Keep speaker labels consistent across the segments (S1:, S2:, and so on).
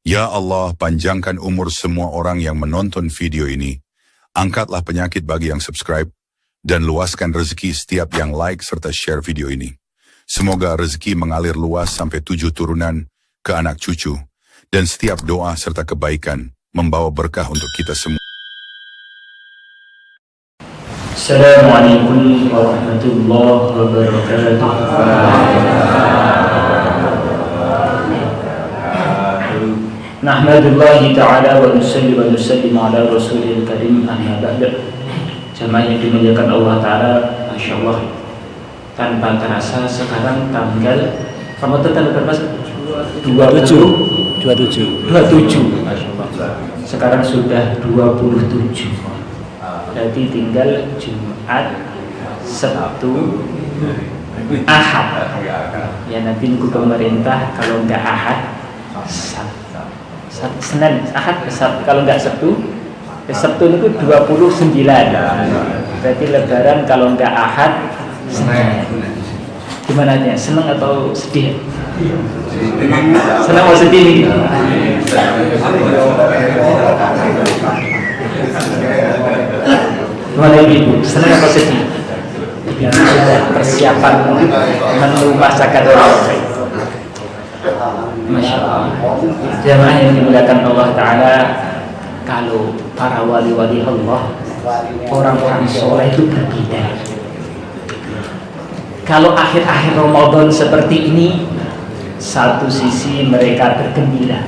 S1: Ya Allah, panjangkan umur semua orang yang menonton video ini. Angkatlah penyakit bagi yang subscribe, dan luaskan rezeki setiap yang like serta share video ini. Semoga rezeki mengalir luas sampai 7 turunan ke anak cucu, dan setiap doa serta kebaikan membawa berkah untuk kita semua.
S2: Assalamualaikum warahmatullahi wabarakatuh. Nahmadullahi ta'ala wa nusalli wa nusallim ala rasulil karim amma ba'da. Jamaah yang dimuliakan Allah Ta'ala, Masya Allah, tanpa terasa sekarang tanggal Ramadan tanggal berapa? 27 Masya Allah. Sekarang sudah 27, berarti tinggal Jumat, Sabtu, Ahad. Ya nanti nunggu pemerintah, kalau enggak Ahad, Senin, Ahad, kalau enggak Sabtu, Sabtu itu 29. Berarti Lebaran kalau enggak Ahad, Senin. Gimana aja? Senang atau sedih? Senang atau sedih nih? Gimana Ibu? Senang atau sedih? Persiapan menu masakan orang. Masya Allah. Jamaah yang dimuliakan Allah Ta'ala, kalau para wali-wali Allah, orang-orang soleh itu berbeda. Kalau akhir-akhir Ramadan seperti ini, satu sisi mereka bergembira,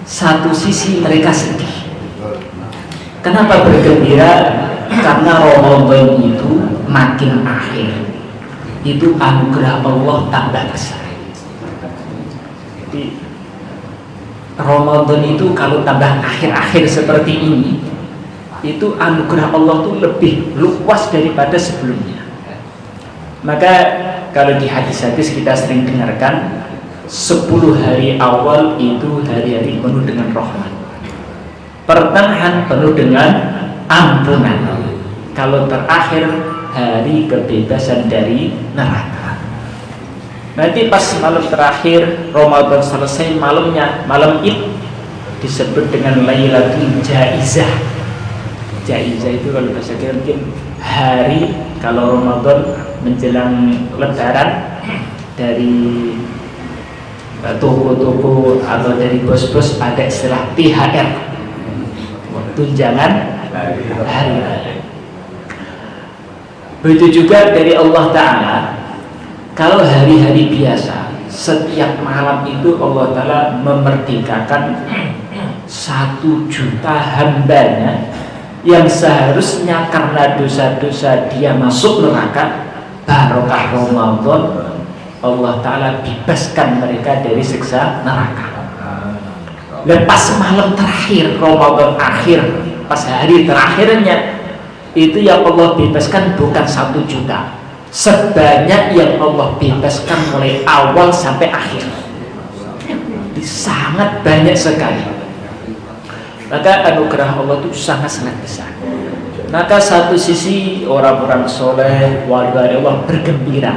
S2: satu sisi mereka sedih. Kenapa bergembira? Karena Ramadan itu makin akhir, itu anugerah Allah tambah besar. Jadi Ramadan itu kalau tambah akhir-akhir seperti ini, itu anugerah Allah itu lebih luas daripada sebelumnya. Maka kalau di hadis-hadis kita sering dengarkan, 10 hari awal itu hari-hari penuh dengan rahmat, pertengahan penuh dengan ampunan, kalau terakhir hari kebebasan dari neraka. Nanti pas malam terakhir Ramadan selesai, malamnya malam Id, disebut dengan Lailatul Jaizah. Jaizah itu kalau bahasa kita mungkin hari kalau Ramadan menjelang Lebaran, dari toko-toko atau dari bos-bos ada istilah THR, tunjangan hari raya. Begitu juga dari Allah Ta'ala. Kalau hari-hari biasa, setiap malam itu Allah Ta'ala memerdekakan 1 juta hambanya yang seharusnya karena dosa-dosa dia masuk neraka. Barokah Ramadan, Allah Ta'ala bebaskan mereka dari siksa neraka. Lepas malam terakhir Ramadan akhir, pas hari terakhirnya, itu yang Allah bebaskan bukan 1 juta, sebanyak yang Allah bebaskan mulai awal sampai akhir. Sangat banyak sekali. Maka anugerah Allah itu sangat-sangat besar. Maka satu sisi orang-orang soleh, wali-wali Allah bergembira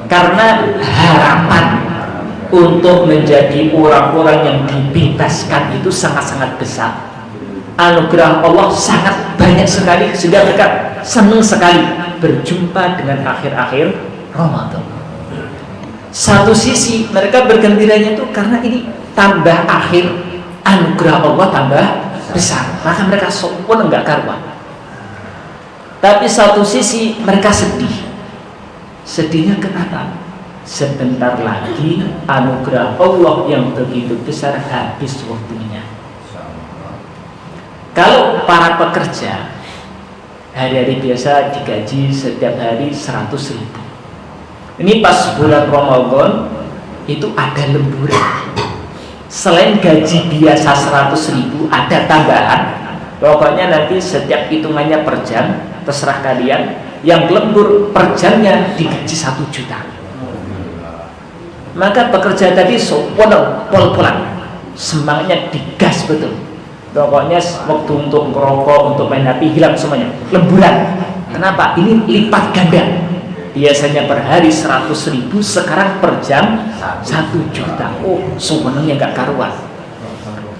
S2: karena harapan untuk menjadi orang-orang yang dibebaskan itu sangat-sangat besar. Anugerah Allah sangat banyak sekali, sehingga mereka senang sekali berjumpa dengan akhir-akhir Ramadan. Satu sisi mereka bergembiranya itu karena ini tambah akhir, anugerah Allah tambah besar, maka mereka sombong enggak karuan. Tapi satu sisi mereka sedih. Sedihnya kenapa? Sebentar lagi anugerah Allah yang begitu besar habis waktunya. Kalau para pekerja hari-hari biasa digaji setiap hari 100.000, ini pas bulan Ramadan itu ada lemburan. Selain gaji biasa 100.000, ada tambahan. Pokoknya nanti setiap hitungannya per jam, terserah kalian. Yang lembur per jamnya digaji 1 juta. Maka pekerja tadi pol-polan, semangatnya digas betul. Pokoknya waktu untuk merokok, untuk main HP hilang semuanya. Lemburan. Kenapa? Ini lipat ganda. Biasanya per hari 100.000, sekarang per jam 1 juta. Oh, sebenarnya nggak karuan.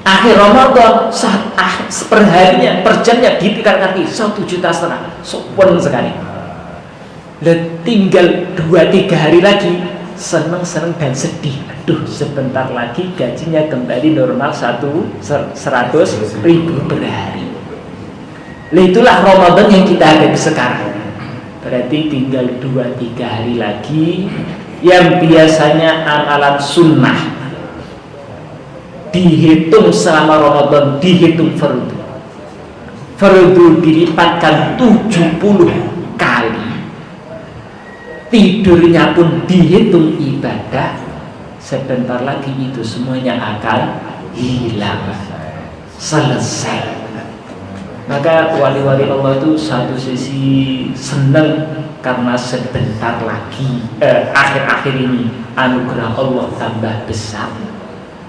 S2: Akhir Ramadan per harinya, per jamnya ditingkat lagi 1,5 juta. Sopan sekali. Dan tinggal 2-3 hari lagi senang dan sedih. Aduh, sebentar lagi gajinya kembali normal 100.000 per hari. Itulah Ramadan yang kita hadapi sekarang. Berarti tinggal 2-3 hari lagi yang biasanya amalan sunnah dihitung selama Ramadan, dihitung fardu. Fardu dilipatkan 70 kali. Tidurnya pun dihitung ibadah. Sebentar lagi itu semuanya akan hilang, selesai. Maka wali-wali Allah itu satu sisi senang karena sebentar lagi akhir-akhir ini anugerah Allah tambah besar.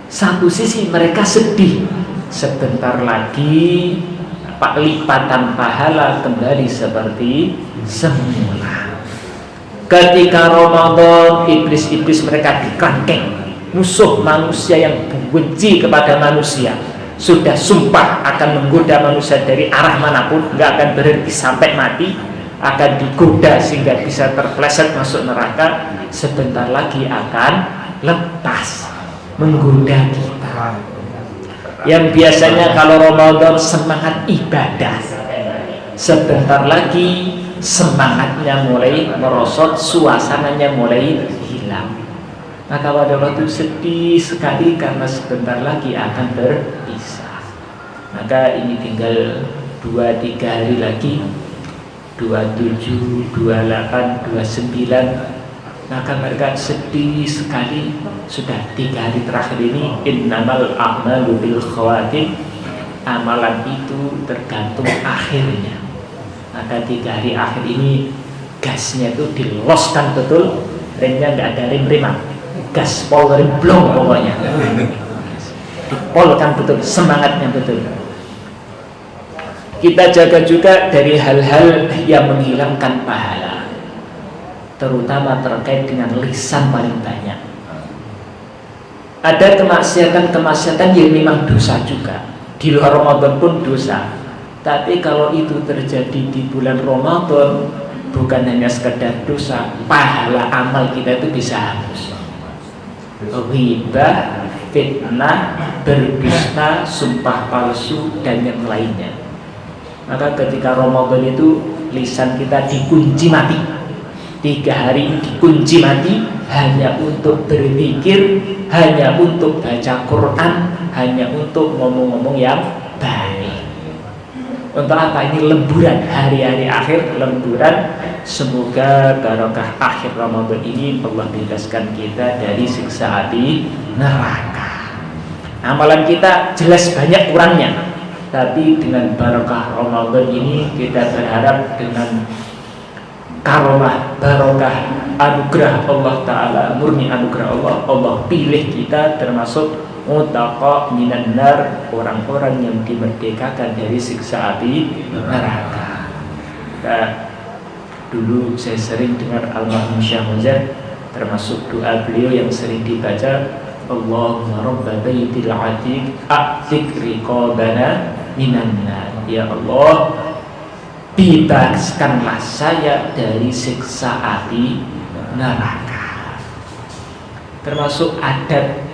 S2: Satu sisi mereka sedih, sebentar lagi lipatan pahala kembali seperti semula. Ketika Ramadan, iblis-iblis mereka dikerangkeng, musuh manusia yang benci kepada manusia, sudah sumpah akan menggoda manusia dari arah manapun, nggak akan berhenti sampai mati, akan digoda sehingga bisa terpleset masuk neraka. Sebentar lagi akan lepas menggoda kita. Yang biasanya kalau Ramadan semangat ibadah, sebentar lagi semangatnya mulai merosot, suasananya mulai hilang. Maka pada waktu sedih sekali karena sebentar lagi akan berpisah. Maka ini tinggal 2-3 hari lagi, 27, 28, 29. Maka mereka sedih sekali. Sudah 3 hari terakhir ini, innamal a'malu bil khawatim, amalan itu tergantung akhirnya. Maka 3 hari akhir ini gasnya itu diloskan betul, remnya nggak ada rem-reman, gaspol remblong pokoknya, dipolkan betul, semangatnya betul. Kita jaga juga dari hal-hal yang menghilangkan pahala, terutama terkait dengan lisan paling banyak. Ada kemaksiatan yang memang dosa juga, di luar Ramadan pun dosa. Tapi kalau itu terjadi di bulan Ramadan, bukan hanya sekedar dosa, pahala amal kita itu bisa hapus. Ghibah, fitnah, berdusta, sumpah palsu, dan yang lainnya. Maka ketika Ramadan itu lisan kita dikunci mati. 3 hari dikunci mati, hanya untuk berzikir, hanya untuk baca Quran, hanya untuk ngomong-ngomong yang baik. Untuk apa? Ini lemburan, hari-hari akhir lemburan. Semoga barokah akhir Ramadan ini Allah bebaskan kita dari siksa api neraka. Amalan kita jelas banyak kurangnya, tapi dengan barokah Ramadan ini kita berharap dengan karomah, barokah, anugerah Allah Ta'ala, murni anugerah Allah, Allah pilih kita termasuk mutaqa minan nar, orang-orang yang dimerdekakan dari siksa api neraka. Nah, dulu saya sering dengar almarhum Syekh Muzar, termasuk doa beliau yang sering dibaca, Allahumma rabba baitil atiq a'tiq riqabana minan nar. Ya Allah, bebaskanlah saya dari siksa api neraka. Termasuk adat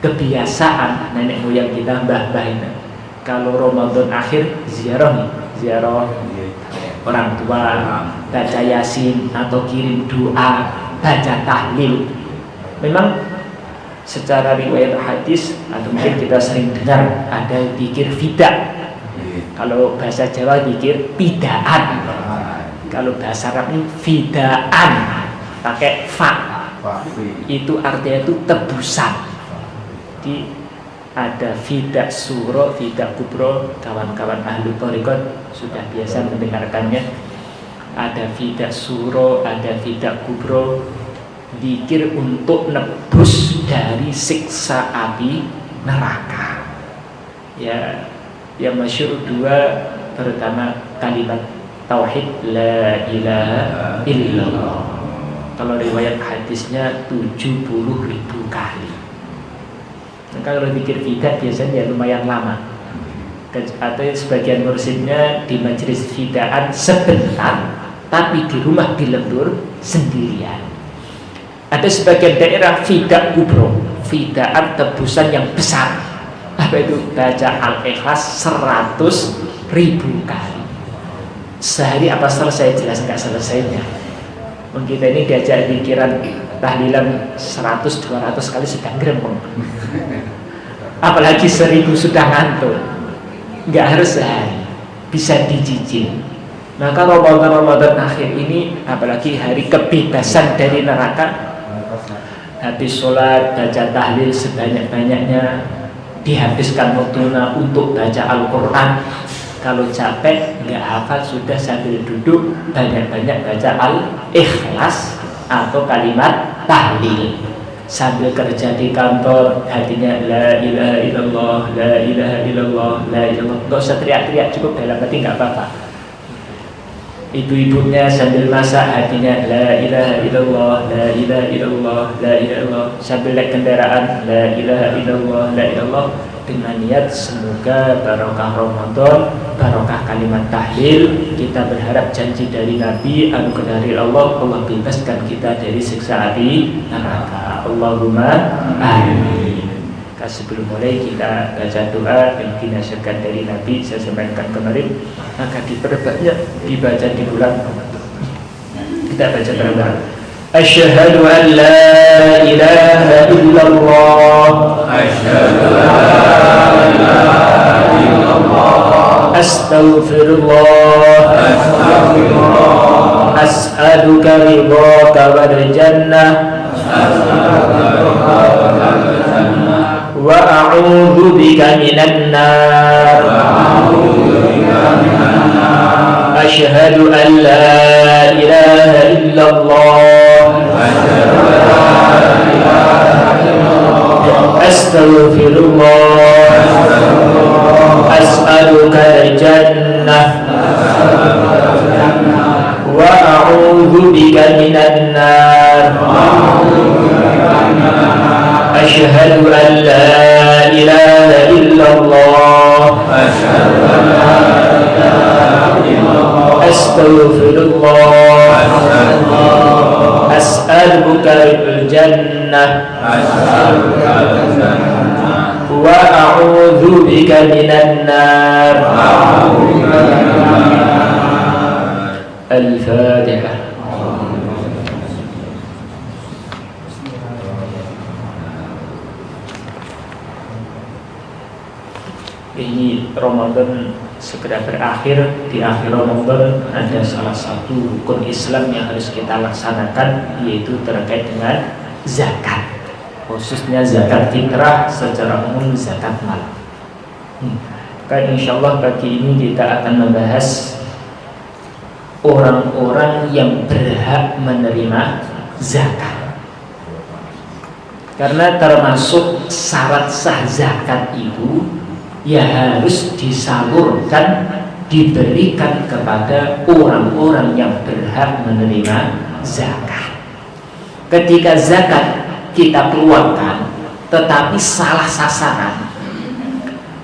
S2: kebiasaan nenek moyang kita, mbah-mbah itu, kalau Ramadan akhir ziarah orang tua, baca yasin atau kirim doa, baca tahlil. Memang secara riwayat hadis atau mungkin kita sering dengar ada zikir fida. Kalau bahasa Jawa zikir pidaan, kalau bahasa Arab ini fidaan pakai fa, itu artinya itu tebusan. Jadi ada fidak suro, fidak kubro, kawan-kawan ahli thariqat sudah biasa mendengarkannya. Ada fidak suro, ada fidak kubro, zikir untuk nebus dari siksa api neraka. Ya, yang masyhur 2, pertama kalimat tauhid la ilaha illallah. kalau riwayat hadisnya 70.000 kali. Nah, kalau zikir fida biasanya lumayan lama. Atau sebagian mursyidnya di majelis fidaan sebentar, tapi di rumah di lembur sendirian. Ada sebagian daerah fida kubro, fidaan tebusan yang besar. Apa itu? Baca Al-Ikhlas 100.000 kali. Sehari apa selesai? Jelas nggak selesainya. Kita ini diajak pikiran tahlilan 100-200 kali sudah grempeng. Apalagi 1000 sudah ngantuk. Nggak harus sehari, bisa dicicil. Maka Ramadan akhir ini, apalagi hari kebebasan dari neraka, habis sholat baca tahlil sebanyak-banyaknya, dihabiskan waktunya untuk baca Al-Quran. Kalau capek nggak hafal sudah sambil duduk banyak-banyak baca Al-Ikhlas atau kalimat tahlil. Sambil kerja di kantor hatinya la ilaha illallah, la ilaha illallah, la ilallah. Nggak usah teriak-teriak, cukup dalam hati nggak apa-apa. Ibu-ibunya sambil masak hatinya la ilaha illallah, la ilaha illallah, la ilaha illallah. Sambil naik kendaraan la ilaha illallah, la ilallah. Dengan niat semoga barokah Ramadan, barokah kalimat tahlil. Kita berharap janji dari Nabi, anugerah dari Allah, Allah bebaskan kita dari siksa api neraka. Allahumma amin. Sebelum mulai kita baca doa yang dinasihatkan dari Nabi, saya sampaikan kemarin, maka diperbanyak dibaca di bulan Ramadan. Kita baca bareng-bareng. Asyhadu an la ilaha illallah, asyhadu an la ilaha illallah, astaghfirullah, astaghfirullah, as'aluka ridhaka wal jannah, wa a'udzu bika minan nar, asyhadu an la ilaha illallah, astaghfirullah, as'aluka al-jannah, wa a'udzu bika minan nar, asyhadu an la ilaha illallah, astaghfirullah, as'aluka al-jannah, wa a'udzu bika minan nar. Al-Fatihah. Ini Ramadan segera berakhir. Di akhir Ramadan ada salah satu rukun Islam yang harus kita laksanakan, yaitu terkait dengan zakat, khususnya zakat fitrah, secara umum zakat mal. Maka insya Allah pagi ini kita akan membahas orang-orang yang berhak menerima zakat. Karena termasuk syarat sah zakat itu ya harus disalurkan, diberikan kepada orang-orang yang berhak menerima zakat. Ketika zakat kita keluarkan tetapi salah sasaran,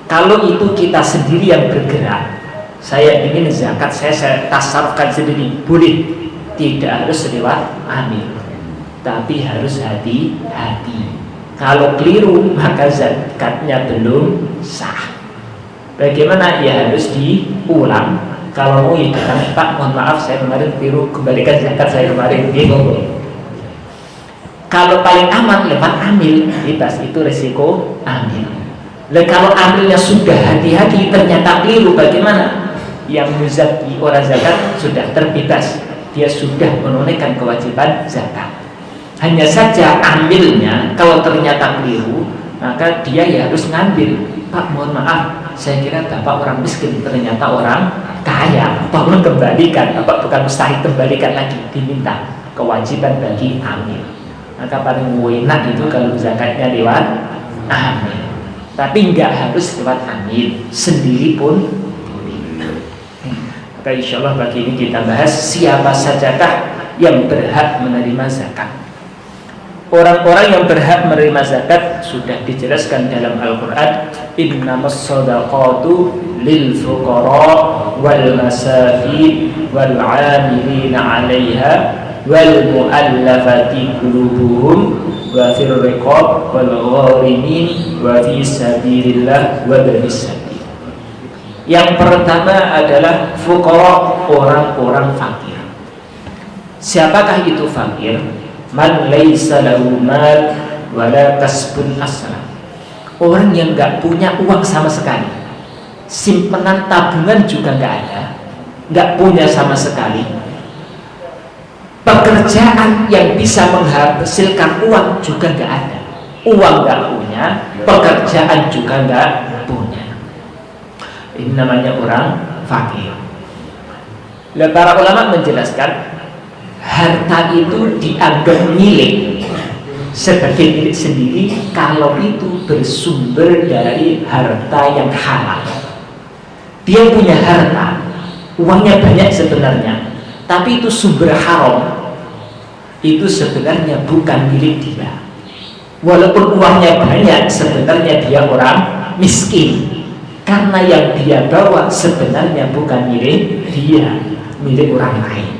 S2: kalau itu kita sendiri yang bergerak, saya ingin zakat saya tasarrufkan sendiri, boleh, tidak harus lewat amil, tapi harus hati-hati. Kalau keliru maka zakatnya belum sah. Bagaimana? Ya harus diulang. Kalau mau dikatakan, Pak mohon maaf saya kemarin keliru, kembalikan zakat saya kemarin, bingung. Kalau paling aman lewat amil, bebas, itu resiko amil. Dan kalau amilnya sudah hati-hati ternyata keliru, bagaimana? Yang muzaki orang zakat sudah terbebas, dia sudah menunaikan kewajiban zakat. Hanya saja ambilnya kalau ternyata keliru, maka dia ya harus ngambil. Pak mohon maaf, saya kira Bapak orang miskin, ternyata orang kaya, tolong kembalikan. Bapak bukan mustahil, kembalikan lagi, diminta. Kewajiban bagi amil. Maka paling enak itu kalau zakatnya lewat amil. Tapi nggak harus lewat amil, sendiri pun boleh. Maka insya Allah pagi ini kita bahas siapa sajakah yang berhak menerima zakat. Orang-orang yang berhak menerima zakat sudah dijelaskan dalam Al-Quran, innamas shadaqatu lil fuqara wal masakin wal 'amilina 'alaiha wal mu'allafati qulubuhum wa fir riqab wal gharimin wa fi sabilillah wa ibnis sabil. Yang pertama adalah fuqara, orang-orang fakir. Siapakah itu fakir? Man laisa lahu mal wala kasbun aslam. Orang yang nggak punya uang sama sekali, simpenan tabungan juga nggak ada, nggak punya sama sekali, pekerjaan yang bisa menghasilkan uang juga nggak ada, uang nggak punya, pekerjaan juga nggak punya. Ini namanya orang fakir. Para ulama menjelaskan, harta itu dianggap milik sebagai milik sendiri kalau itu bersumber dari harta yang halal. Dia punya harta, uangnya banyak sebenarnya, tapi itu sumber haram, itu sebenarnya bukan milik dia. Walaupun uangnya banyak, sebenarnya dia orang miskin, karena yang dia bawa sebenarnya bukan milik dia, milik orang lain.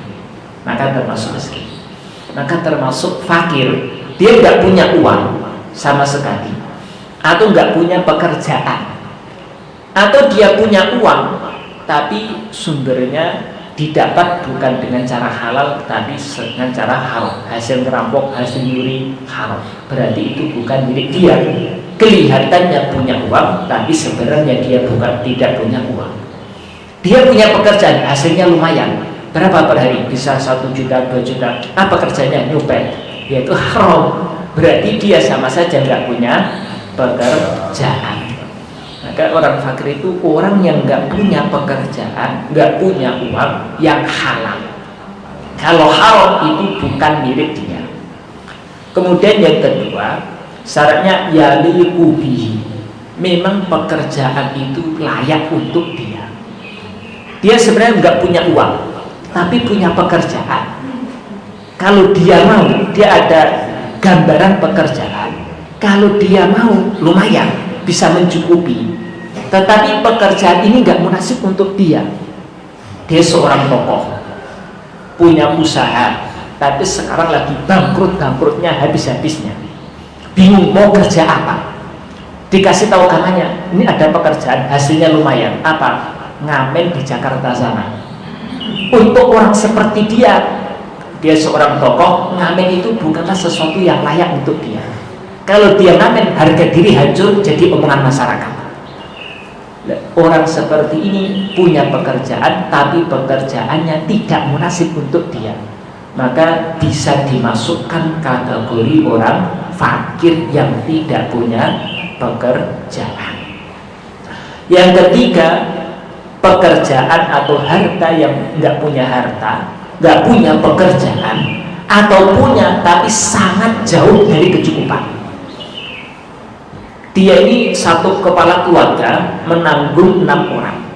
S2: Maka termasuk miskin, maka termasuk fakir. Dia nggak punya uang sama sekali, atau nggak punya pekerjaan, atau dia punya uang tapi sumbernya didapat bukan dengan cara halal tapi dengan cara haram, hasil ngerampok, hasil nyuri haram. Berarti itu bukan milik dia. Kelihatannya punya uang tapi sebenarnya dia tidak punya uang. Dia punya pekerjaan, hasilnya lumayan, berapa per hari? Bisa 1 juta, 2 juta. Apa kerjanya? Nyopet. Yaitu haram. Berarti dia sama saja nggak punya pekerjaan. Maka orang fakir itu orang yang nggak punya pekerjaan, nggak punya uang yang halal. Kalau haram itu bukan milik dia. Kemudian yang kedua, syaratnya yaliqu bihi. Memang pekerjaan itu layak untuk dia. Dia sebenarnya nggak punya uang, tapi punya pekerjaan. Kalau dia mau, dia ada gambaran pekerjaan. Kalau dia mau, lumayan bisa mencukupi. Tetapi pekerjaan ini nggak munasib untuk dia. Dia seorang tokoh, punya usaha, tapi sekarang lagi bangkrutnya habis-habisnya. Bingung mau kerja apa. Dikasih tahu kamarnya, ini ada pekerjaan, hasilnya lumayan. Apa? Ngamen di Jakarta sana. Untuk orang seperti dia seorang tokoh, ngamen itu bukanlah sesuatu yang layak untuk dia. Kalau dia ngamen, harga diri hancur, jadi omongan masyarakat. Orang seperti ini punya pekerjaan, tapi pekerjaannya tidak munasib untuk dia, maka bisa dimasukkan kategori orang fakir yang tidak punya pekerjaan. Yang ketiga, pekerjaan atau harta yang nggak punya harta, nggak punya pekerjaan, atau punya tapi sangat jauh dari kecukupan. Dia ini satu kepala keluarga, menanggung 6 orang.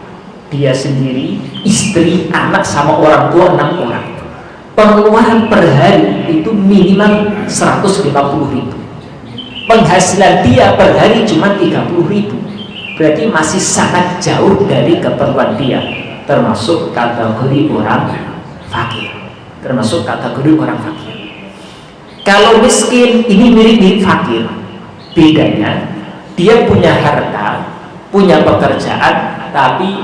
S2: Dia sendiri, istri, anak sama orang tua 6 orang. Pengeluaran per hari itu minimal 150.000. Penghasilan dia per hari cuma 30.000. Berarti masih sangat jauh dari keperluan dia, termasuk kategori orang fakir. Termasuk kategori orang fakir. Kalau miskin ini mirip fakir. Bedanya, dia punya harta, punya pekerjaan, tapi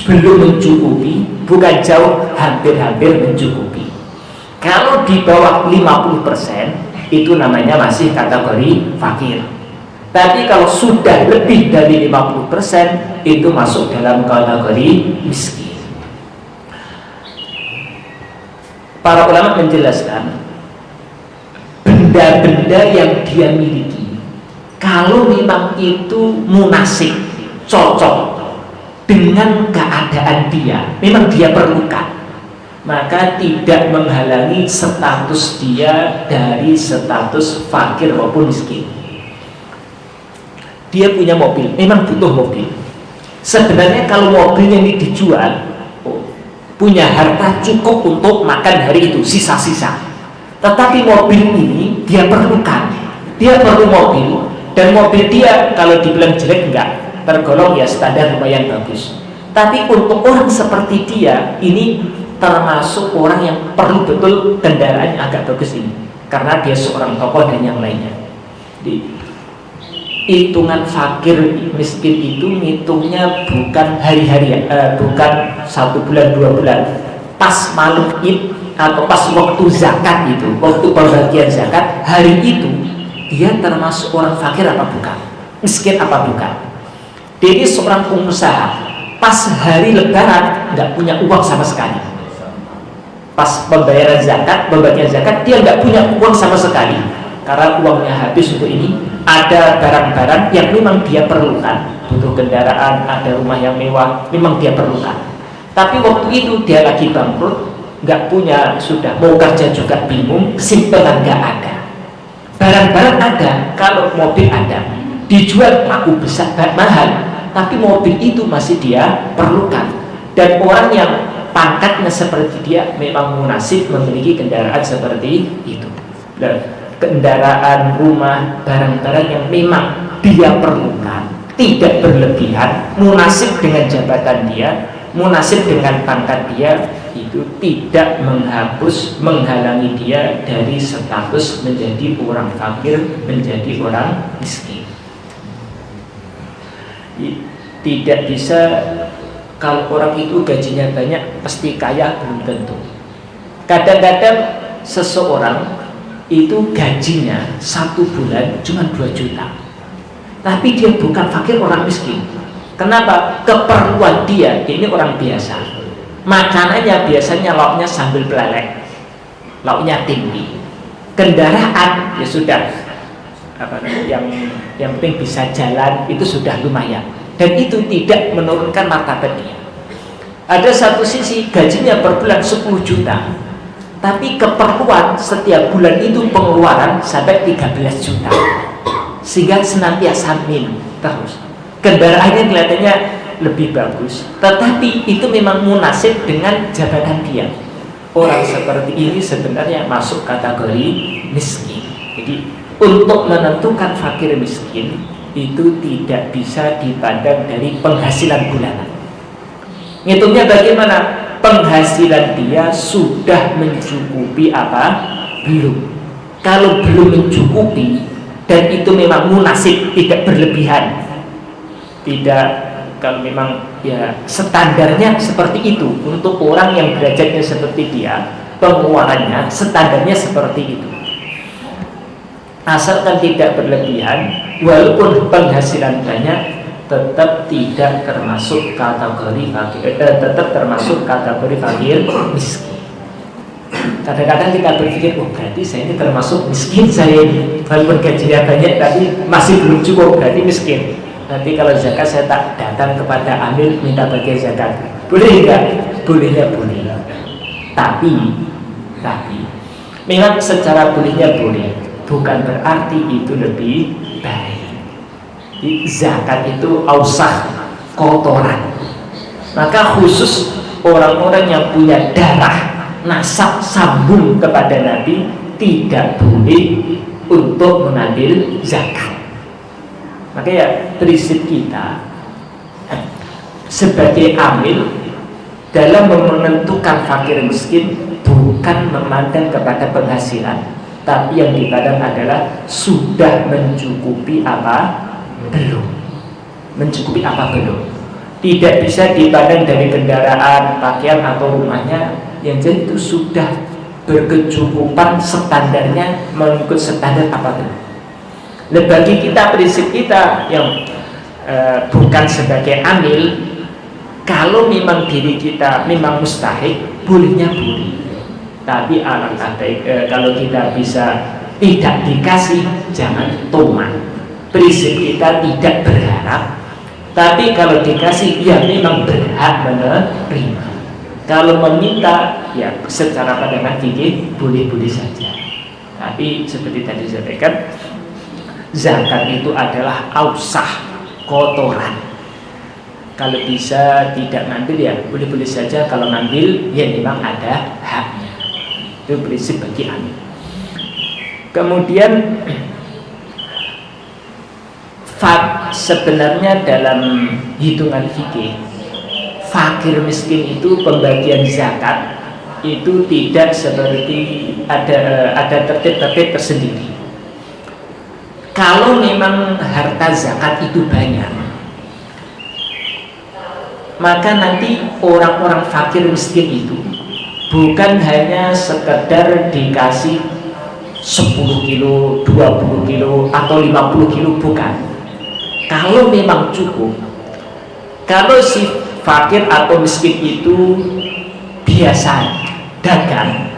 S2: belum mencukupi, bukan jauh, hampir-hampir mencukupi. Kalau di bawah 50%, itu namanya masih kategori fakir. Tapi kalau sudah lebih dari 50%, itu masuk dalam kategori miskin. Para ulama menjelaskan, benda-benda yang dia miliki, kalau memang itu munasib, cocok dengan keadaan dia, memang dia perlukan, maka tidak menghalangi status dia dari status fakir maupun miskin. Dia punya mobil, memang butuh mobil. Sebenarnya kalau mobilnya ini dijual, punya harta cukup untuk makan hari itu, sisa-sisa. Tetapi mobil ini dia perlukan, dia perlu mobil, dan mobil dia kalau dibilang jelek enggak, tergolong ya standar lumayan bagus. Tapi untuk orang seperti dia ini termasuk orang yang perlu betul kendaraan yang agak bagus ini, karena dia seorang tokoh dan yang lainnya. Jadi, hitungan fakir miskin itu ngitungnya bukan hari-hari, bukan 1 bulan 2 bulan, pas malam Id atau pas waktu zakat itu, waktu pembagian zakat hari itu dia termasuk orang fakir apa bukan, miskin apa bukan. Dia ini seorang pengusaha, pas hari lebaran nggak punya uang sama sekali, pas pembayaran zakat, pembagian zakat dia nggak punya uang sama sekali karena uangnya habis untuk ini. Ada barang-barang yang memang dia perlukan, butuh kendaraan, ada rumah yang mewah, memang dia perlukan. Tapi waktu itu dia lagi bangkrut, nggak punya, sudah mau kerja juga bingung, simpenan nggak ada, barang-barang ada, kalau mobil ada, dijual laku besar mahal, tapi mobil itu masih dia perlukan. Dan orang yang pangkatnya seperti dia memang munasib memiliki kendaraan seperti itu. Dan kendaraan, rumah, barang-barang yang memang dia perlukan, tidak berlebihan, munasib dengan jabatan dia, munasib dengan pangkat dia, itu tidak menghapus, menghalangi dia dari status menjadi orang fakir, menjadi orang miskin. Tidak bisa kalau orang itu gajinya banyak pasti kaya, belum tentu. Kadang-kadang seseorang itu gajinya 1 bulan cuma 2 juta, tapi dia bukan fakir, orang miskin. Kenapa? Keperluan dia ini orang biasa, makanannya biasanya lauknya sambal pelelek, lauknya tinggi, kendaraan ya sudah yang penting bisa jalan, itu sudah lumayan, dan itu tidak menurunkan martabat dia. Ada satu sisi gajinya per bulan 10 juta, tapi keperluan setiap bulan itu pengeluaran sampai 13 juta, sehingga senantiasa min terus. Kendaraannya kelihatannya lebih bagus, tetapi itu memang munasib dengan jabatan dia. Orang seperti ini sebenarnya masuk kategori miskin. Jadi untuk menentukan fakir miskin itu tidak bisa dipandang dari penghasilan bulanan. Ngitungnya bagaimana? Penghasilan dia sudah mencukupi apa? Belum. Kalau belum mencukupi dan itu memang munasib, tidak berlebihan, tidak, kalau memang ya standarnya seperti itu untuk orang yang derajatnya seperti dia, pengeluarannya standarnya seperti itu, asalkan tidak berlebihan, walaupun penghasilan banyak, tetap tidak termasuk kategori fakir, tetap termasuk kategori fakir miskin. Kadang-kadang kita berpikir, oh berarti saya ini termasuk miskin, saya ini walaupun gajinya banyak tapi masih belum cukup, berarti miskin. Nanti kalau zakat saya tak datang kepada amil minta bagian zakat, boleh enggak? Bolehnya boleh, tapi memang secara bolehnya boleh, bukan berarti itu lebih baik. Zakat itu ausah, kotoran. Maka khusus orang-orang yang punya darah nasab sambung kepada Nabi tidak boleh untuk mengambil zakat. Maka ya prinsip kita sebagai amil dalam menentukan fakir miskin bukan memandang kepada penghasilan, tapi yang dipandang adalah sudah mencukupi apa belum, mencukupi apa belum. Tidak bisa dipandang dari kendaraan, pakaian atau rumahnya, yang jadi itu sudah berkecukupan standarnya, mengikut standar apa belum. Bagi kita, prinsip kita yang bukan sebagai amil, kalau memang diri kita memang mustahik, bolehnya boleh, tapi alangkah baik kalau kita bisa tidak dikasih, jangan tomat. Prinsip kita tidak berharap, tapi kalau dikasih ya memang berhak menerima. Kalau meminta ya secara pandangan fikih boleh-boleh saja. Tapi seperti tadi saya sampaikan, zakat itu adalah ausah, kotoran. Kalau bisa tidak ngambil ya boleh-boleh saja, kalau ngambil ya memang ada haknya. Itu prinsip bagi amil. Kemudian sebenarnya dalam hitungan fikih, fakir miskin itu pembagian zakat itu tidak seperti ada tertib-tertib tersendiri. Kalau memang harta zakat itu banyak, maka nanti orang-orang fakir miskin itu bukan hanya sekedar dikasih 10 kilo, 20 kilo, atau 50 kilo, bukan. Kalau memang cukup, kalau si fakir atau miskin itu biasa dagang,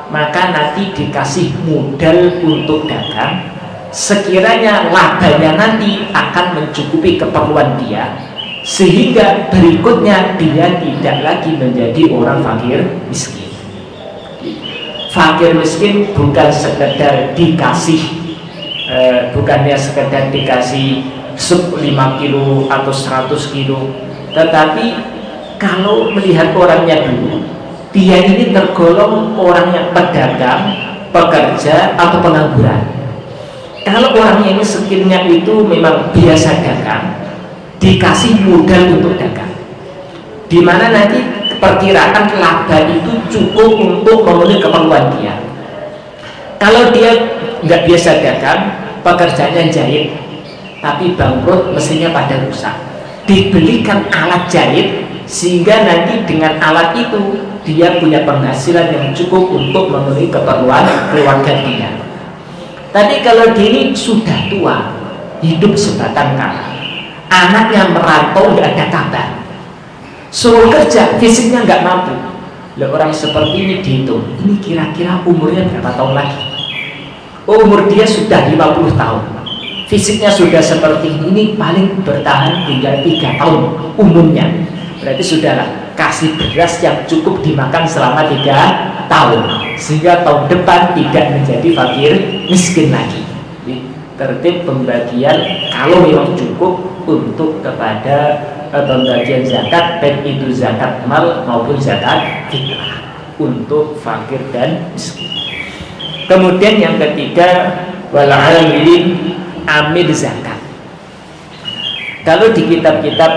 S2: maka nanti dikasih modal untuk dagang, sekiranya labanya nanti akan mencukupi keperluan dia, sehingga berikutnya dia tidak lagi menjadi orang fakir miskin. Fakir miskin bukan sekedar dikasih, bukannya sekedar dikasih 5 kilo atau 100 kilo, tetapi kalau melihat orangnya dulu, dia ini tergolong orang yang pedagang, pekerja, atau pengangguran. Kalau orangnya ini skillnya itu memang biasa dagang, dikasih modal untuk dagang, dimana nanti perkiraan laba itu cukup untuk memenuhi keperluan dia. Kalau dia nggak biasa dagang, pekerjaannya jahit, tapi bangkrut, mesinnya pada rusak, dibelikan alat jahit, sehingga nanti dengan alat itu dia punya penghasilan yang cukup untuk memenuhi keperluan keluarga dia. Tapi kalau dia ini sudah tua, hidup sebatang kara, anaknya merantau, nggak ada kabar, suruh kerja, fisiknya nggak mampu. Lah orang seperti ini dihitung, ini kira-kira umurnya berapa tahun lagi? Umur dia sudah 50 tahun, fisiknya sudah seperti ini, paling bertahan tinggal 3 tahun umumnya. Berarti sudahlah, kasih beras yang cukup dimakan selama 3 tahun, sehingga tahun depan tidak menjadi fakir miskin lagi. Jadi, tertib pembagian kalau memang cukup untuk kepada pembagian zakat, baik itu zakat mal maupun zakat fitrah untuk fakir dan miskin. Kemudian yang ketiga, wal amilin, amil zakat. Kalau di kitab-kitab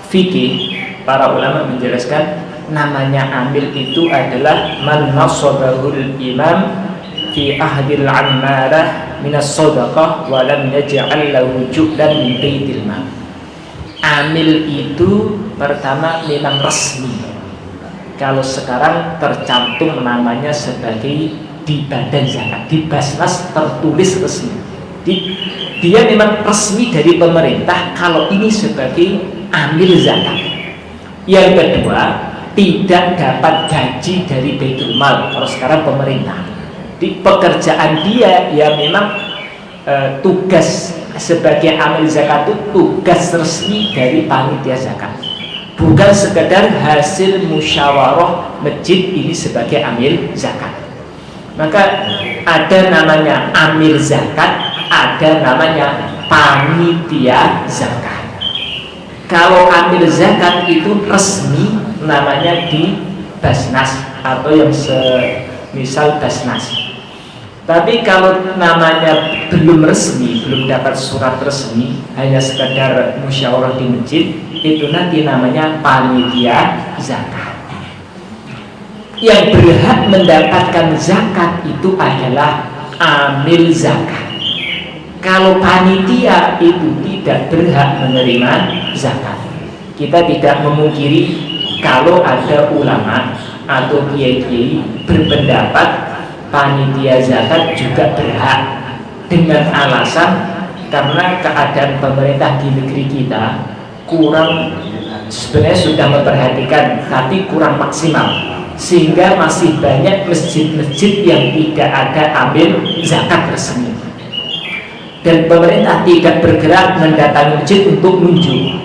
S2: fikih, para ulama menjelaskan namanya amil itu adalah man nasabahul imam fi ahdil ammarah minas sadaqah wa lam yaj'al lahu ju'lan min baitil mal. Amil itu pertama memang resmi. Kalau sekarang tercantum namanya sebagai di badan zakat, di Basnas tertulis resmi. Dia memang resmi dari pemerintah kalau ini sebagai amil zakat. Yang kedua, tidak dapat gaji dari Baitul Mal kalau sekarang pemerintah. Di pekerjaan dia ya memang tugas sebagai amil zakat itu tugas resmi dari panitia zakat, bukan sekedar hasil musyawarah masjid ini sebagai amil zakat. Maka ada namanya amil zakat, ada namanya panitia zakat. Kalau amil zakat itu resmi namanya di Basnas atau yang semisal Basnas. Tapi kalau namanya belum resmi, belum dapat surat resmi, hanya sekedar musyawarah di masjid, itu nanti namanya panitia zakat. Yang berhak mendapatkan zakat itu adalah amil zakat. Kalau panitia itu tidak berhak menerima zakat. Kita tidak memungkiri kalau ada ulama atau kiai-kiai berpendapat panitia zakat juga berhak, dengan alasan karena keadaan pemerintah di negeri kita kurang, sebenarnya sudah memperhatikan tapi kurang maksimal, sehingga masih banyak masjid-masjid yang tidak ada amil zakat resmi, dan pemerintah tidak bergerak mendatangi masjid untuk nunjuk,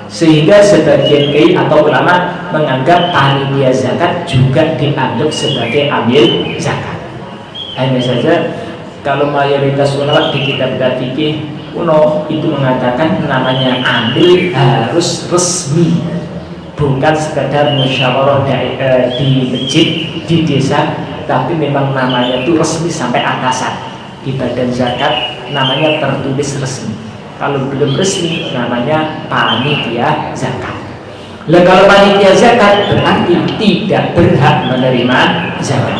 S2: sehingga sebagian kiai atau ulama menganggap panitia zakat juga dianggap sebagai amil zakat. Hanya saja kalau mayoritas ulama di kitab fikih kuno itu mengatakan namanya amil harus resmi, bukan sekedar musyawarah di masjid, di desa, tapi memang namanya itu resmi sampai atasan. Di badan zakat namanya tertulis resmi. Kalau belum resmi namanya panitia zakat. Lah kalau panitia zakat berarti tidak berhak menerima zakat.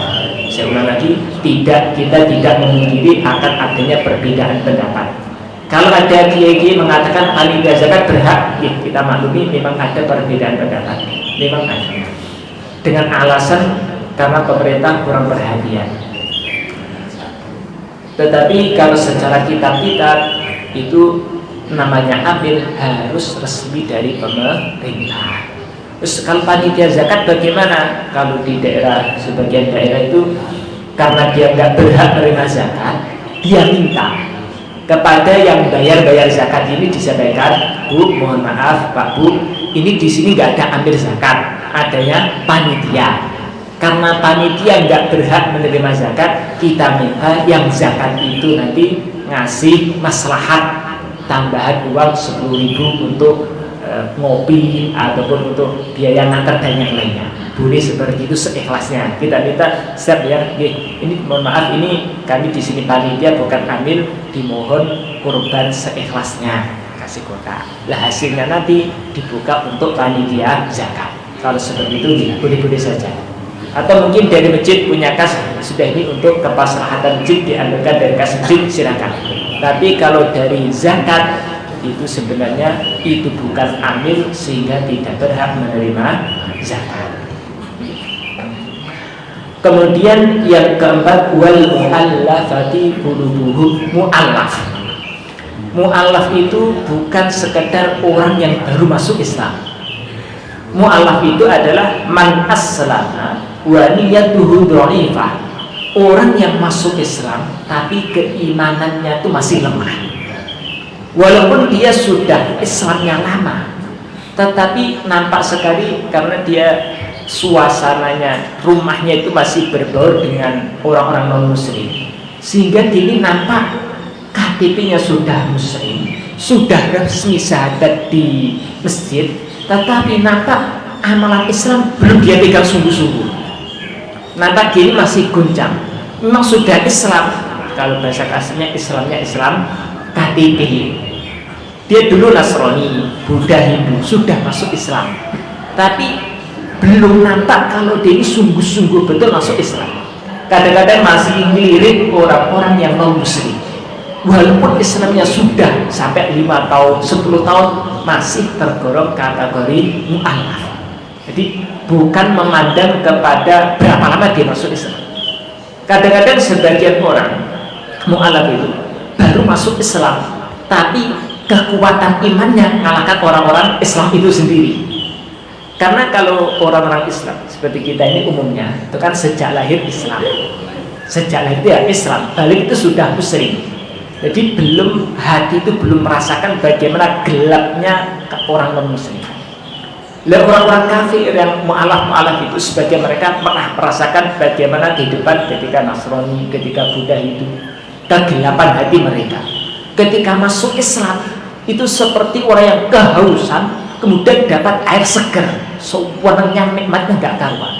S2: Saya ulang lagi, kita tidak memungkiri akan adanya perbedaan pendapat. Kalau ada kiai-kiai mengatakan panitia zakat berhak, ya kita maklumi memang ada perbedaan pendapat, memang ada. Dengan alasan karena pemerintah kurang perhatian. Tetapi kalau secara kitab-kitab itu namanya amil harus resmi dari pemerintah. Terus kalau panitia zakat bagaimana? Kalau di daerah, sebagian daerah itu karena dia nggak berhak menerima zakat, dia minta kepada yang bayar zakat ini, disampaikan, Bu, mohon maaf Pak Bu, ini di sini nggak ada amil zakat, adanya panitia. Karena panitia nggak berhak menerima zakat, kita minta yang zakat itu nanti ngasih maslahat tambahan uang 10.000 untuk ngopi ataupun untuk biaya ngantar dan yang lainnya. Boleh seperti itu seikhlasnya. Kita minta setiap ya, ini mohon maaf, ini kami di sini panitia bukan amil, dimohon kurban seikhlasnya, kasih kota. Lah hasilnya nanti dibuka untuk panitia zakat. Kalau seperti itu boleh-boleh saja. Atau mungkin dari masjid punya kas, sudah ini untuk kemaslahatan masjid diambilkan dari kas masjid, silakan. Tapi kalau dari zakat itu sebenarnya itu bukan amil sehingga tidak berhak menerima zakat. Kemudian yang keempat, wal mu'allafati qulubuhum. Mu'allaf. Mu'allaf itu bukan sekedar orang yang baru masuk Islam. Mu'allaf itu adalah man aslama wa niyatuhu dhaifah. Orang yang masuk Islam tapi keimanannya itu masih lemah. Walaupun dia sudah Islamnya lama, tetapi nampak sekali karena dia suasananya, rumahnya itu masih berbaur dengan orang-orang non-muslim, sehingga dia nampak KTP-nya sudah muslim, sudah resmi syahadat di masjid, tetapi nampak amalan Islam belum dia pegang sungguh-sungguh. Nampak gini masih guncang. Memang sudah Islam, kalau bahasa kasarnya Islamnya Islam KTP. Dia dulu Nasrani, Buddha, Hindu, sudah masuk Islam, tapi belum nampak kalau dia ini sungguh-sungguh betul masuk Islam. Kadang-kadang masih ngelirik orang-orang yang non muslim, walaupun Islamnya sudah sampai 5 tahun, 10 tahun, masih tergolong kategori mu'allaf. Jadi bukan memandang kepada berapa lama dia masuk Islam. Kadang-kadang sebagian orang mu'allaf itu baru masuk Islam, tapi kekuatan imannya mengalahkan orang-orang Islam itu sendiri. Karena kalau orang-orang Islam seperti kita ini umumnya itu kan sejak lahir Islam, sejak lahir dia Islam, balik itu sudah muslim. Jadi belum, hati itu belum merasakan bagaimana gelapnya orang non-muslim. Lalu orang-orang kafir yang mu'alaf itu sebagian mereka pernah merasakan bagaimana kehidupan ketika Nasrani, ketika Buddha itu, kegelapan hati mereka. Ketika masuk Islam itu seperti orang yang kehausan kemudian dapat air segar, sewenangnya nikmatnya nggak karuan.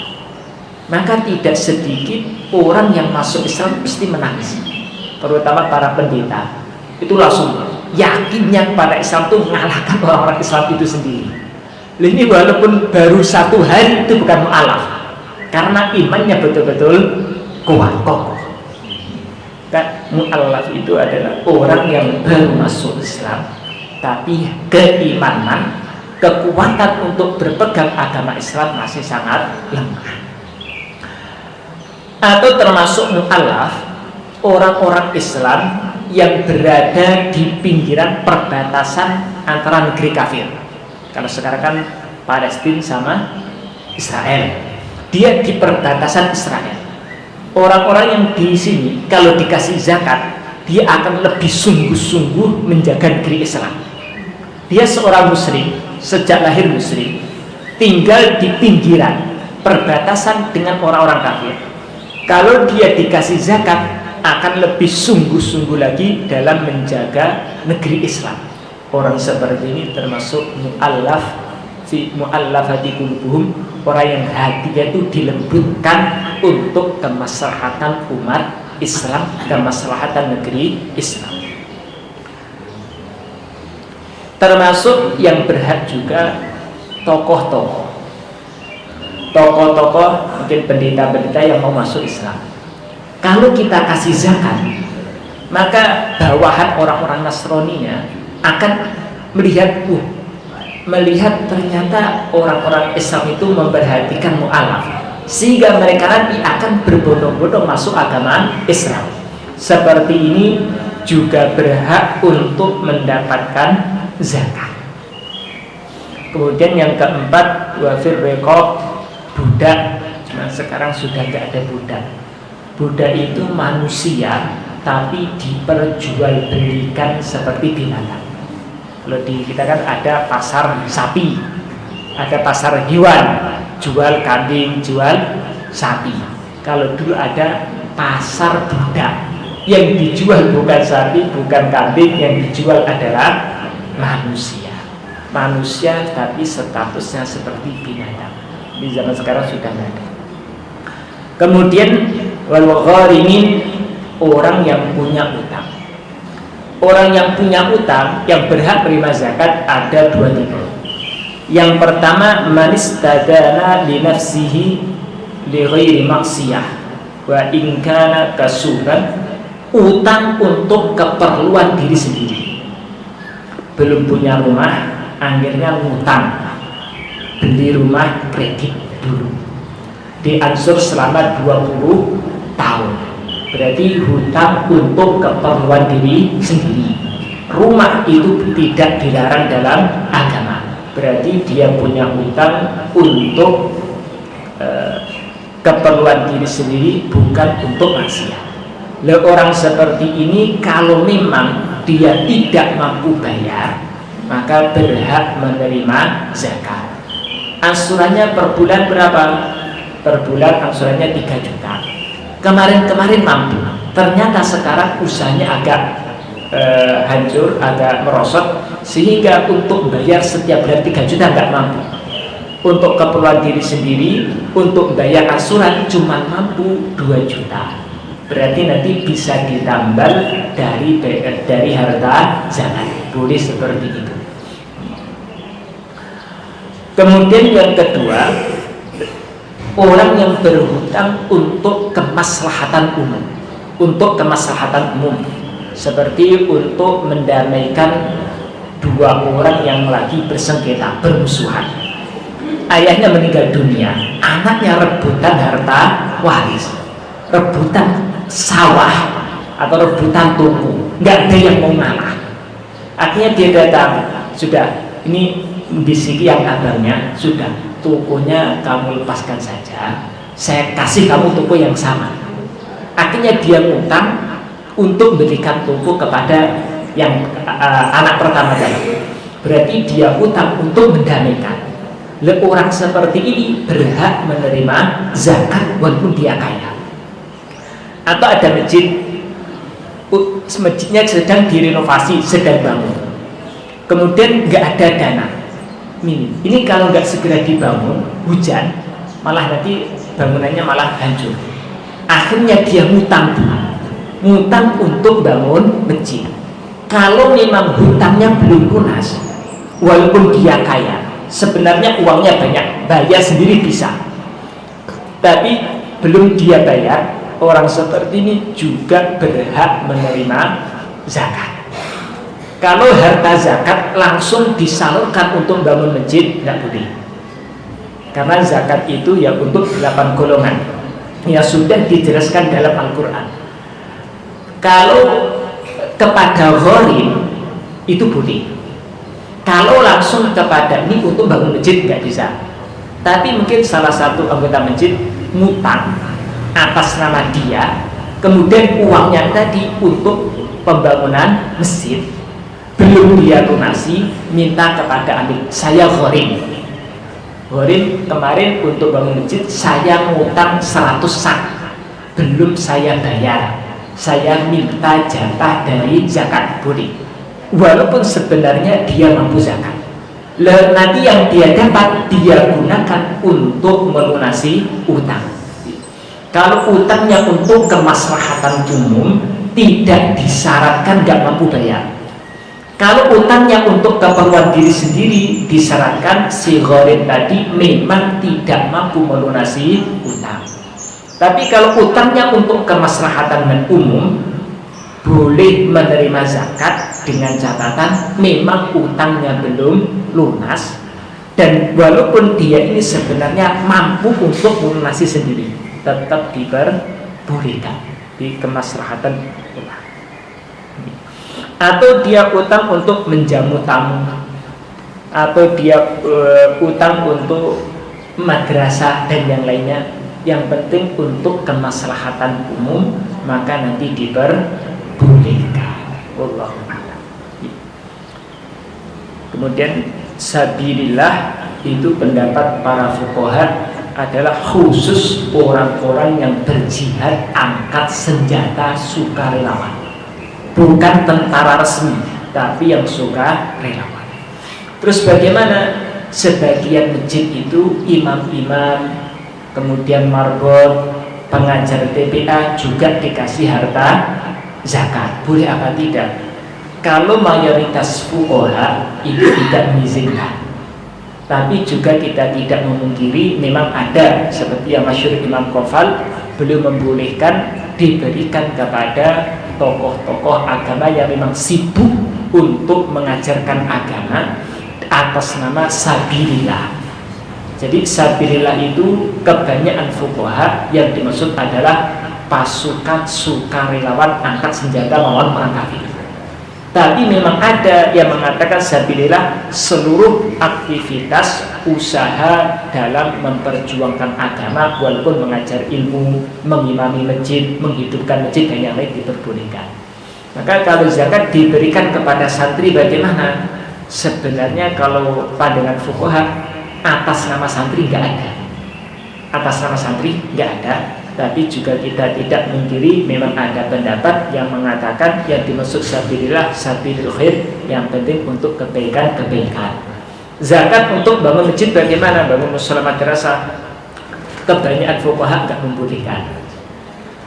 S2: Maka tidak sedikit orang yang masuk Islam pasti menangis, terutama para pendeta. Itu langsung yakinnya pada Islam itu mengalahkan orang-orang Islam itu sendiri. Ini walaupun baru 1 hari itu bukan mu'alaf, karena imannya betul-betul kuat, kokoh. Mu'alaf itu adalah orang yang baru masuk Islam, tapi keimanan, kekuatan untuk berpegang agama Islam masih sangat lemah. Atau termasuk mu'alaf, orang-orang Islam yang berada di pinggiran perbatasan antara negeri kafir. Kalau sekarang kan Palestina sama Israel, dia di perbatasan Israel. Orang-orang yang di sini kalau dikasih zakat, dia akan lebih sungguh-sungguh menjaga negeri Islam. Dia seorang muslim, sejak lahir muslim, tinggal di pinggiran perbatasan dengan orang-orang kafir. Kalau dia dikasih zakat, akan lebih sungguh-sungguh lagi dalam menjaga negeri Islam. Orang seperti ini termasuk mu'allafati qulubuhum, orang yang hatinya itu dilembutkan untuk kemaslahatan umat Islam, kemaslahatan negeri Islam. Termasuk yang berhak juga tokoh-tokoh, mungkin pendeta-pendeta yang mau masuk Islam. Kalau kita kasih zakat, maka bawahan orang-orang Nasraninya akan melihat ternyata orang-orang Islam itu memperhatikan mu'alaf, sehingga mereka nanti akan berbondong-bondong masuk agama Islam. Seperti ini juga berhak untuk mendapatkan zakat. Kemudian yang keempat, wafir riqab, budak. Cuma sekarang sudah tidak ada budak. Budak itu manusia tapi diperjualbelikan seperti binatang. Kalau di kita kan ada pasar sapi, ada pasar hewan, jual kambing, jual sapi. Kalau dulu ada pasar budak, yang dijual bukan sapi, bukan kambing, yang dijual adalah manusia tapi statusnya seperti binatang. Di zaman sekarang sudah tidak ada. Kemudian wal gharimin, orang yang punya utang. Orang yang punya utang yang berhak menerima zakat ada dua tipe. Yang pertama, manistadana li nafsihi li ghairi maksiyah wa in kana kasuban, utang untuk keperluan diri sendiri. Belum punya rumah, akhirnya ngutang, beli rumah kredit dulu, diansur selama 20 tahun. Berarti hutang untuk keperluan diri sendiri. Rumah itu tidak dilarang dalam agama. Berarti dia punya hutang untuk keperluan diri sendiri, bukan untuk maksiat. Orang seperti ini kalau memang dia tidak mampu bayar, maka berhak menerima zakat. Angsurannya per bulan berapa? Per bulan angsurannya 3 juta. Kemarin mampu, ternyata sekarang usahanya agak hancur, agak merosot, sehingga untuk bayar setiap bulan 3 juta nggak mampu. Untuk keperluan diri sendiri, untuk bayar angsuran cuma mampu 2 juta. Berarti nanti bisa ditambal dari harta zakat. Boleh seperti itu. Kemudian yang kedua, orang yang berhutang untuk kemaslahatan umum. Untuk kemaslahatan umum, seperti untuk mendamaikan dua orang yang lagi bersengketa, bermusuhan. Ayahnya meninggal dunia, anaknya rebutan harta waris, rebutan sawah atau rebutan toko, nggak ada yang mau ngalah. Akhirnya dia datang, sudah ini bisiki yang abangnya, sudah tokonya kamu lepaskan saja, saya kasih kamu toko yang sama. Akhirnya dia ngutang untuk berikan toko kepada yang anak pertama tadi. Berarti dia utang untuk mendamaikan. Orang seperti ini berhak menerima zakat walaupun dia kaya. Atau ada masjidnya sedang direnovasi, sedang bangun, kemudian nggak ada dana. Ini kalau nggak segera dibangun, hujan, malah nanti bangunannya malah hancur. Akhirnya dia ngutang untuk bangun masjid. Kalau memang hutangnya belum lunas, walaupun dia kaya, sebenarnya uangnya banyak, bayar sendiri bisa, tapi belum dia bayar, orang seperti ini juga berhak menerima zakat. Kalau harta zakat langsung disalurkan untuk bangun masjid, tidak boleh. Karena zakat itu ya untuk 8 golongan, ya sudah dijelaskan dalam Al-Quran. Kalau kepada gharim itu boleh. Kalau langsung kepada ini untuk bangun masjid nggak bisa. Tapi mungkin salah satu anggota masjid ngutang atas nama dia, kemudian uangnya tadi untuk pembangunan masjid belum dia lunasi, minta kepada adik saya gharim. Gharim kemarin untuk bangun masjid saya ngutang 100 sak, belum saya bayar. saya minta jatah dari zakat, boleh. Walaupun sebenarnya dia mampu zakat. Nanti yang dia dapat dia gunakan untuk melunasi utang. Kalau utangnya untuk kemaslahatan umum, tidak disyaratkan nggak mampu bayar. Kalau utangnya untuk keperluan diri sendiri, disyaratkan si gharib tadi memang tidak mampu melunasi utang. Tapi kalau utangnya untuk kemaslahatan dan umum, boleh menerima zakat dengan catatan memang utangnya belum lunas, dan walaupun dia ini sebenarnya mampu untuk melunasi sendiri, tetap diperbolehkan di kemaslahatan umum. Atau dia utang untuk menjamu tamu, atau dia utang untuk madrasah dan yang lainnya, yang penting untuk kemaslahatan umum, maka nanti diperbolehkan. Wallahu a'lam. Kemudian sabilillah itu pendapat para fuqaha adalah khusus orang-orang yang berjihad angkat senjata sukarelawan, bukan tentara resmi, tapi yang sukarelawan. Terus bagaimana? Sebagian masjid itu imam-imam, kemudian marbot, pengajar TPA juga dikasih harta zakat. Boleh apa tidak? Kalau mayoritas fuqaha itu tidak mengizinkan, tapi juga kita tidak memungkiri memang ada seperti yang masyhur Imam Qofal, beliau membolehkan diberikan kepada tokoh-tokoh agama yang memang sibuk untuk mengajarkan agama atas nama sabilillah. Jadi sabilillah itu kebanyakan fuqaha yang dimaksud adalah pasukan sukarelawan angkat senjata melawan perang kafir. Tapi memang ada yang mengatakan sabilillah seluruh aktivitas usaha dalam memperjuangkan agama, walaupun mengajar ilmu, mengimami masjid, menghidupkan masjid dan yang lain diperbolehkan. Maka kalau zakat diberikan kepada santri bagaimana? Sebenarnya kalau pandangan fuqaha atas nama santri nggak ada. Atas nama santri nggak ada. Tapi juga kita tidak mengkiri memang ada pendapat yang mengatakan yang dimaksud sabilillah sabilil khair, yang penting untuk kebaikan-kebaikan. Zakat untuk bangun masjid bagaimana? Bangun mushola madrasah, kebanyakan fuqaha nggak membolehkan.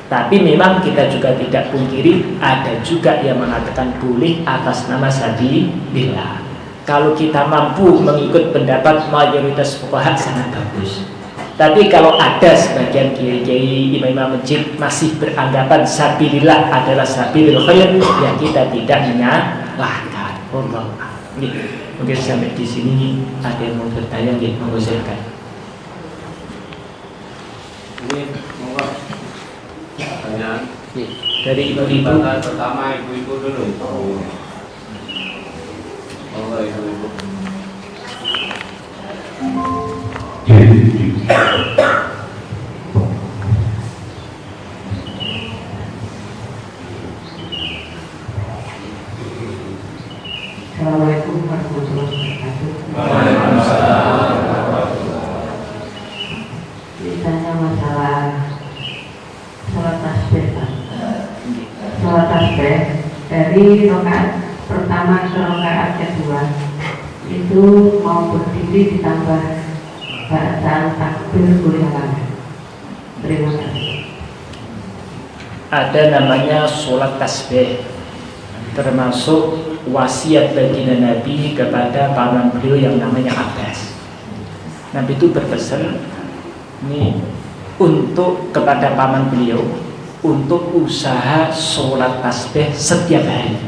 S2: Tapi memang kita juga tidak pungkiri ada juga yang mengatakan boleh atas nama sabilillah. Kalau kita mampu mengikut pendapat mayoritas fuqaha sangat bagus. Tapi kalau ada sebagian kiai-kiai imam-imam masjid masih beranggapan sabilillah adalah sabilil khair, ya kita tidak menyalahkan. Mungkin sampai di sini ada yang mau bertanya, monggo silakan.
S3: Ini monggo pertanyaan
S2: dari ibu-ibu.
S3: Pertama ibu-ibu dulu. Monggo ibu-ibu.
S4: Assalamualaikum warahmatullahi wabarakatuh.
S3: Waalaikumsalam.
S4: Ditanya masalah sholat tasbih. Sholat tasbih dari rakaat pertama ke rakaat kedua itu mau berdiri ditambah bacaan takbir boleh apa? Terima kasih.
S2: Ada namanya sholat tasbih, termasuk wasiat baginda Nabi kepada paman beliau yang namanya Abbas. Nabi itu berpesan ini untuk kepada paman beliau untuk usaha sholat tasbih setiap hari.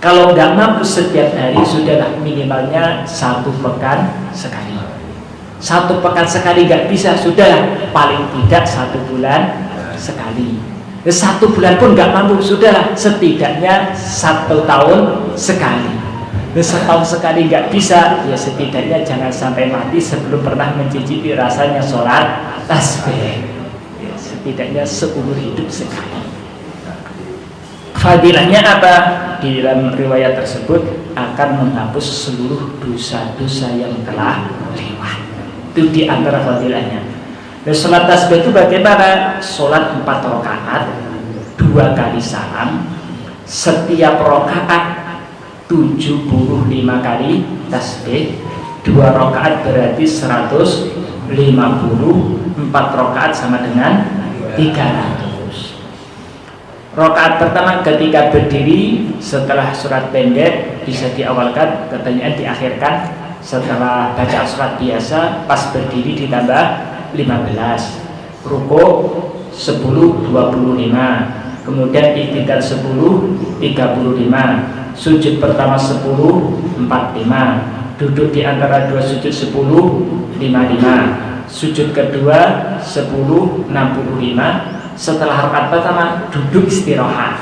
S2: Kalau nggak mampu setiap hari, sudahlah minimalnya 1 pekan sekali. 1 pekan sekali nggak bisa, sudahlah paling tidak 1 bulan sekali. 1 bulan pun nggak mampu, sudahlah setidaknya 1 tahun sekali. 1 tahun sekali nggak bisa, ya setidaknya jangan sampai mati sebelum pernah mencicipi rasanya sholat tasbih. Ya, setidaknya seumur hidup sekali. Fadilahnya apa? Di dalam riwayat tersebut akan menghapus seluruh dosa-dosa yang telah lewat. Itu di antara fadilahnya. Dan sholat tasbih itu bagaimana? Sholat 4 rakaat, 2 kali salam, setiap rakaat 75 kali tasbih, 2 rakaat berarti 150, 4 rakaat sama dengan 300. Rakaat pertama ketika berdiri setelah surat pendek bisa diawalkan, kebanyakan diakhirkan setelah baca surat biasa, pas berdiri ditambah 15, rukuk 10 25, kemudian i'tidal 10 35, sujud pertama 10 45, duduk di antara 2 sujud 10 55, sujud kedua 10 65. Setelah rakaat pertama duduk istirahat,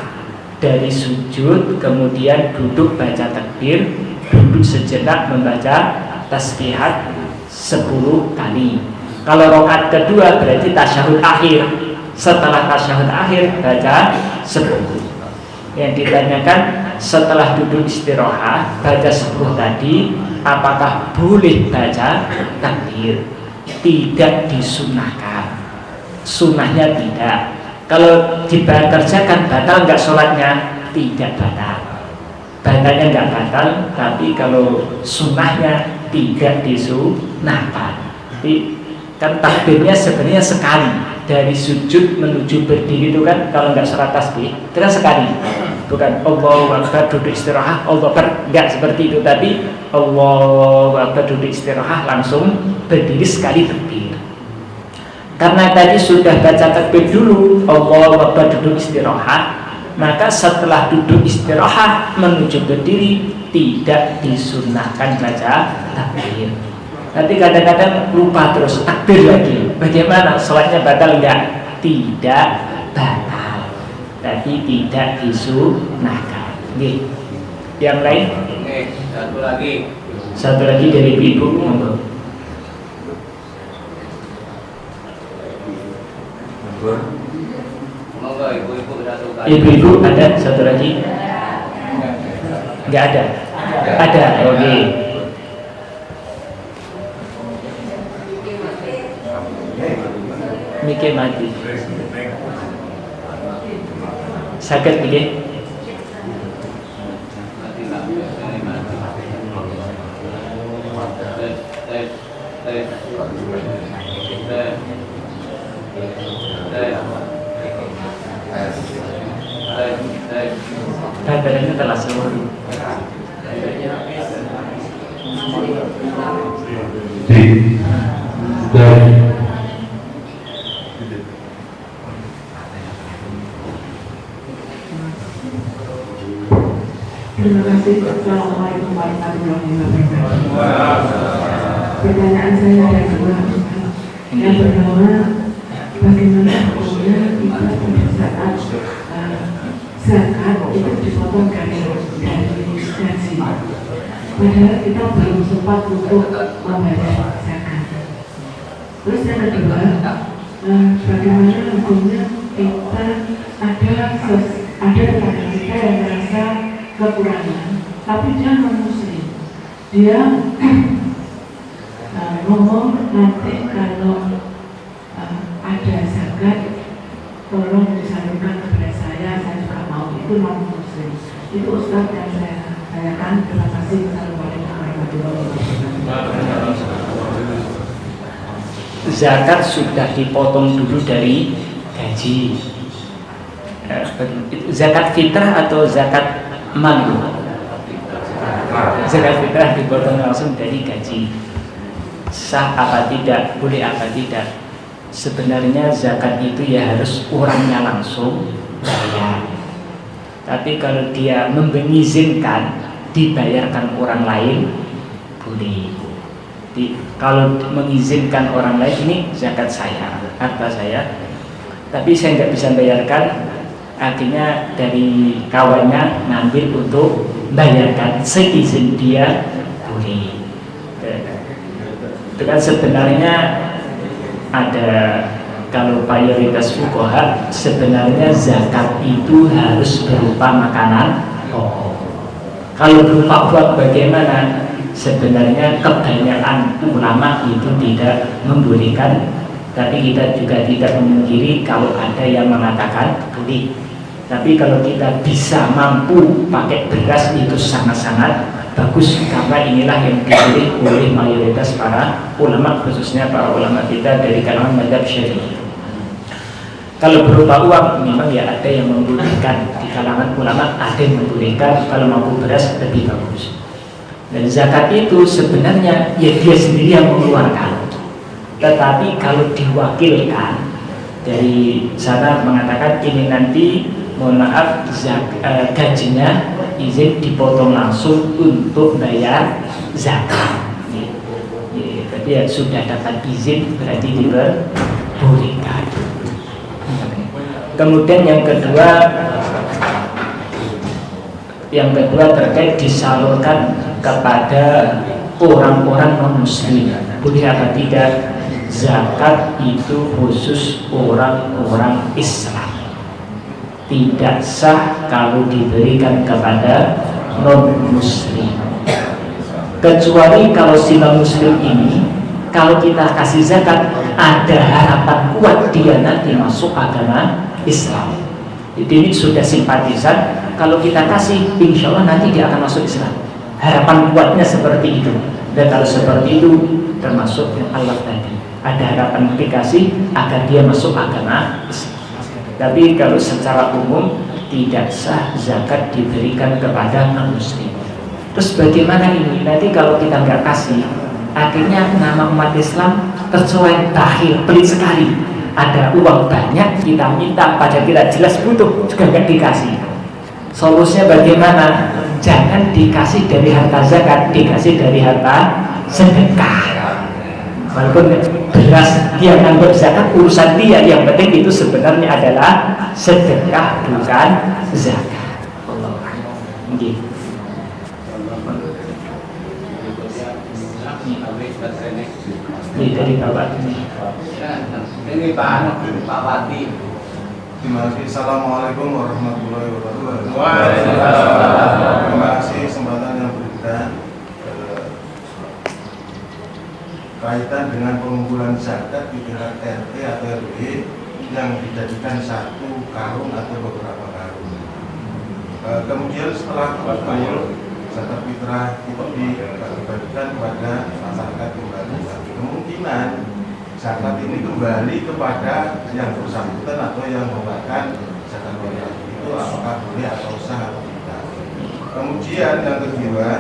S2: dari sujud kemudian duduk baca takbir, duduk sejenak membaca tasbihat 10 kali. Kalau rakaat kedua berarti tasyahud akhir, setelah tasyahud akhir baca 10. Yang ditanyakan setelah duduk istirahat baca 10 tadi, apakah boleh baca takbir? Tidak disunahkan, sunnahnya tidak. Kalau dikerjakan batal nggak sholatnya? Tidak batal, batalnya nggak batal, tapi kalau sunnahnya tidak disunahkan. Jadi kan takbirnya sebenarnya sekali, dari sujud menuju berdiri itu kan kalau nggak sholat tasbih itu kan sekali, bukan Allahu Akbar duduk istirahat Allahu Akbar, nggak seperti itu, tapi Allahu Akbar duduk istirahat langsung berdiri sekali takbir. Karena tadi sudah baca takbir dulu Allahu Akbar duduk istirahat, maka setelah duduk istirahat menuju berdiri tidak disunahkan baca takbir. Nanti kadang-kadang lupa terus takbir lagi, bagaimana sholatnya batal? Enggak, tidak batal, tapi tidak disunahkan. Oke. Yang lain?
S3: Oke, satu lagi
S2: dari ibu, monggo.
S3: Monggo ibu-ibu satu kali.
S2: Ibu-ibu ada satu lagi? Enggak ada? Ada, oke. Mikir mati. Sakit mikir? Badannya telah seluruh.
S4: Terima kasih. Assalamualaikum warahmatullahi wabarakatuh. Pertanyaan saya ada 2. Yang pertama, bagaimana hukumnya kita pada saat zakat itu dipotong dari gaji, padahal kita belum sempat untuk membayar zakat. Terus yang kedua, bagaimana hukumnya kita ada tetangga kita yang merasa kekurangan, tapi dia non-muslim, dia ngomong nanti kalau ada zakat tolong disalurkan kepada saya juga mau, itu non-muslim. Itu Ustaz yang saya tanyakan. Terima kasih. Assalamualaikum warahmatullahi wabarakatuh.
S2: Zakat sudah dipotong dulu dari gaji. Zakat fitrah atau zakat mal? Zakat fitrah dipotong langsung dari gaji. Sah apa tidak, boleh apa tidak? Sebenarnya zakat itu ya harus orangnya langsung bayar. Tapi kalau dia mengizinkan dibayarkan orang lain, boleh. Jadi, kalau mengizinkan orang lain, ini zakat saya, harta saya, tapi saya nggak bisa bayarkan, akhirnya dari kawannya ngambil untuk bayarkan seizin dia, boleh. Itu kan sebenarnya ada, kalau mayoritas fuqaha sebenarnya zakat itu harus berupa makanan pokok. Kalau berupa uang bagaimana? Sebenarnya kebanyakan ulama itu tidak membolehkan, tapi kita juga tidak memungkiri kalau ada yang mengatakan boleh. Tapi kalau kita bisa mampu pakai beras itu sangat-sangat bagus, karena inilah yang dipilih oleh mayoritas para ulama, khususnya para ulama kita dari kalangan mazhab Syafi'i. Kalau berupa uang memang ya ada yang membolehkan di kalangan ulama, ada yang membolehkan kalau mampu beras lebih bagus. Dan zakat itu sebenarnya ya dia sendiri yang mengeluarkan, tetapi kalau diwakilkan dari sana mengatakan ini nanti mohon maaf gajinya izin dipotong langsung untuk bayar zakat. Tapi ya sudah dapat izin berarti diperbolehkan. Kemudian yang kedua terkait disalurkan kepada orang-orang non muslim, boleh apa tidak? Zakat itu khusus orang-orang Islam, tidak sah kalau diberikan kepada non muslim, kecuali kalau si non muslim ini kalau kita kasih zakat ada harapan kuat dia nanti masuk agama Islam. Jadi ini sudah simpatisan, kalau kita kasih insya Allah nanti dia akan masuk Islam, harapan kuatnya seperti itu. Dan kalau seperti itu termasuk yang Allah tadi, ada harapan dikasih agar dia masuk agama Islam. Tapi kalau secara umum tidak sah zakat diberikan kepada non muslim. Terus bagaimana ini? Nanti kalau kita nggak kasih, akhirnya nama umat Islam tercoreng bakhil, pelit sekali. Ada uang banyak kita minta, padahal kita jelas butuh juga nggak dikasih. Solusinya bagaimana? Jangan dikasih dari harta zakat, dikasih dari harta sedekah. Walaupun beras dia nganggap zakat urusan dia, yang penting itu sebenarnya adalah sedekah bukan zakat. Gitu. Ini dari Bapak ini.
S3: Ini Pak Wati.
S5: Terima kasih. Assalamualaikum warahmatullahi wabarakatuh.
S3: Waalaikumsalam.
S5: Terima kasih kesempatan yang diberikan. Kaitan dengan pengumpulan zakat di tingkat RT atau RW yang dijadikan satu karung atau beberapa karung. Kemudian setelah kumpul, zakat fitrah itu dibagikan kepada masyarakat kembali. Kemungkinan zakat ini kembali kepada yang bersangkutan atau yang membuatkan zakat fitrah itu apakah boleh atau sah atau tidak. Kemudian yang kedua,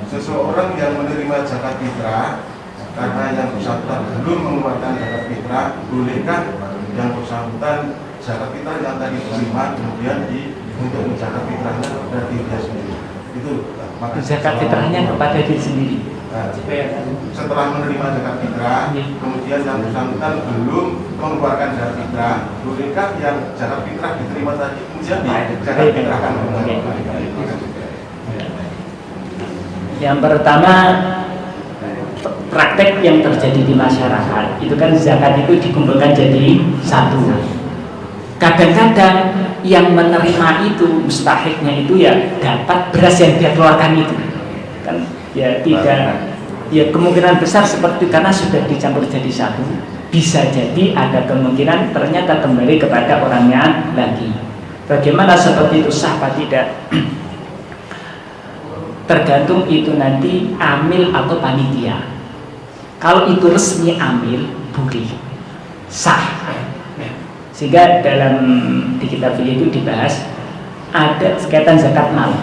S5: seseorang yang menerima zakat fitrah karena yang bersangkutan belum mengeluarkan zakat fitrah, bolehkah yang bersangkutan zakat fitrah yang tadi diterima kemudian untuk menzakat fitrahnya kepada dirinya sendiri? Itu maka
S2: Zakat fitrahnya kepada diri sendiri.
S5: Setelah menerima zakat fitrah, kemudian yang bersangkutan belum mengeluarkan zakat fitrah, bolehkah yang zakat fitrah diterima tadi kemudian zakat fitrahkan kembali?
S2: Yang pertama, praktek yang terjadi di masyarakat itu kan zakat itu dikumpulkan jadi satu. Kadang-kadang yang menerima itu mustahiknya itu ya dapat beras yang dia keluarkan itu kan ya tidak, ya kemungkinan besar seperti karena sudah dicampur jadi satu, bisa jadi ada kemungkinan ternyata kembali kepada orangnya lagi. Bagaimana seperti itu sah atau tidak? Tergantung itu nanti amil atau panitia. Kalau itu resmi amil boleh sah. Sehingga dalam di kitab fikih itu dibahas ada kaitan zakat mal.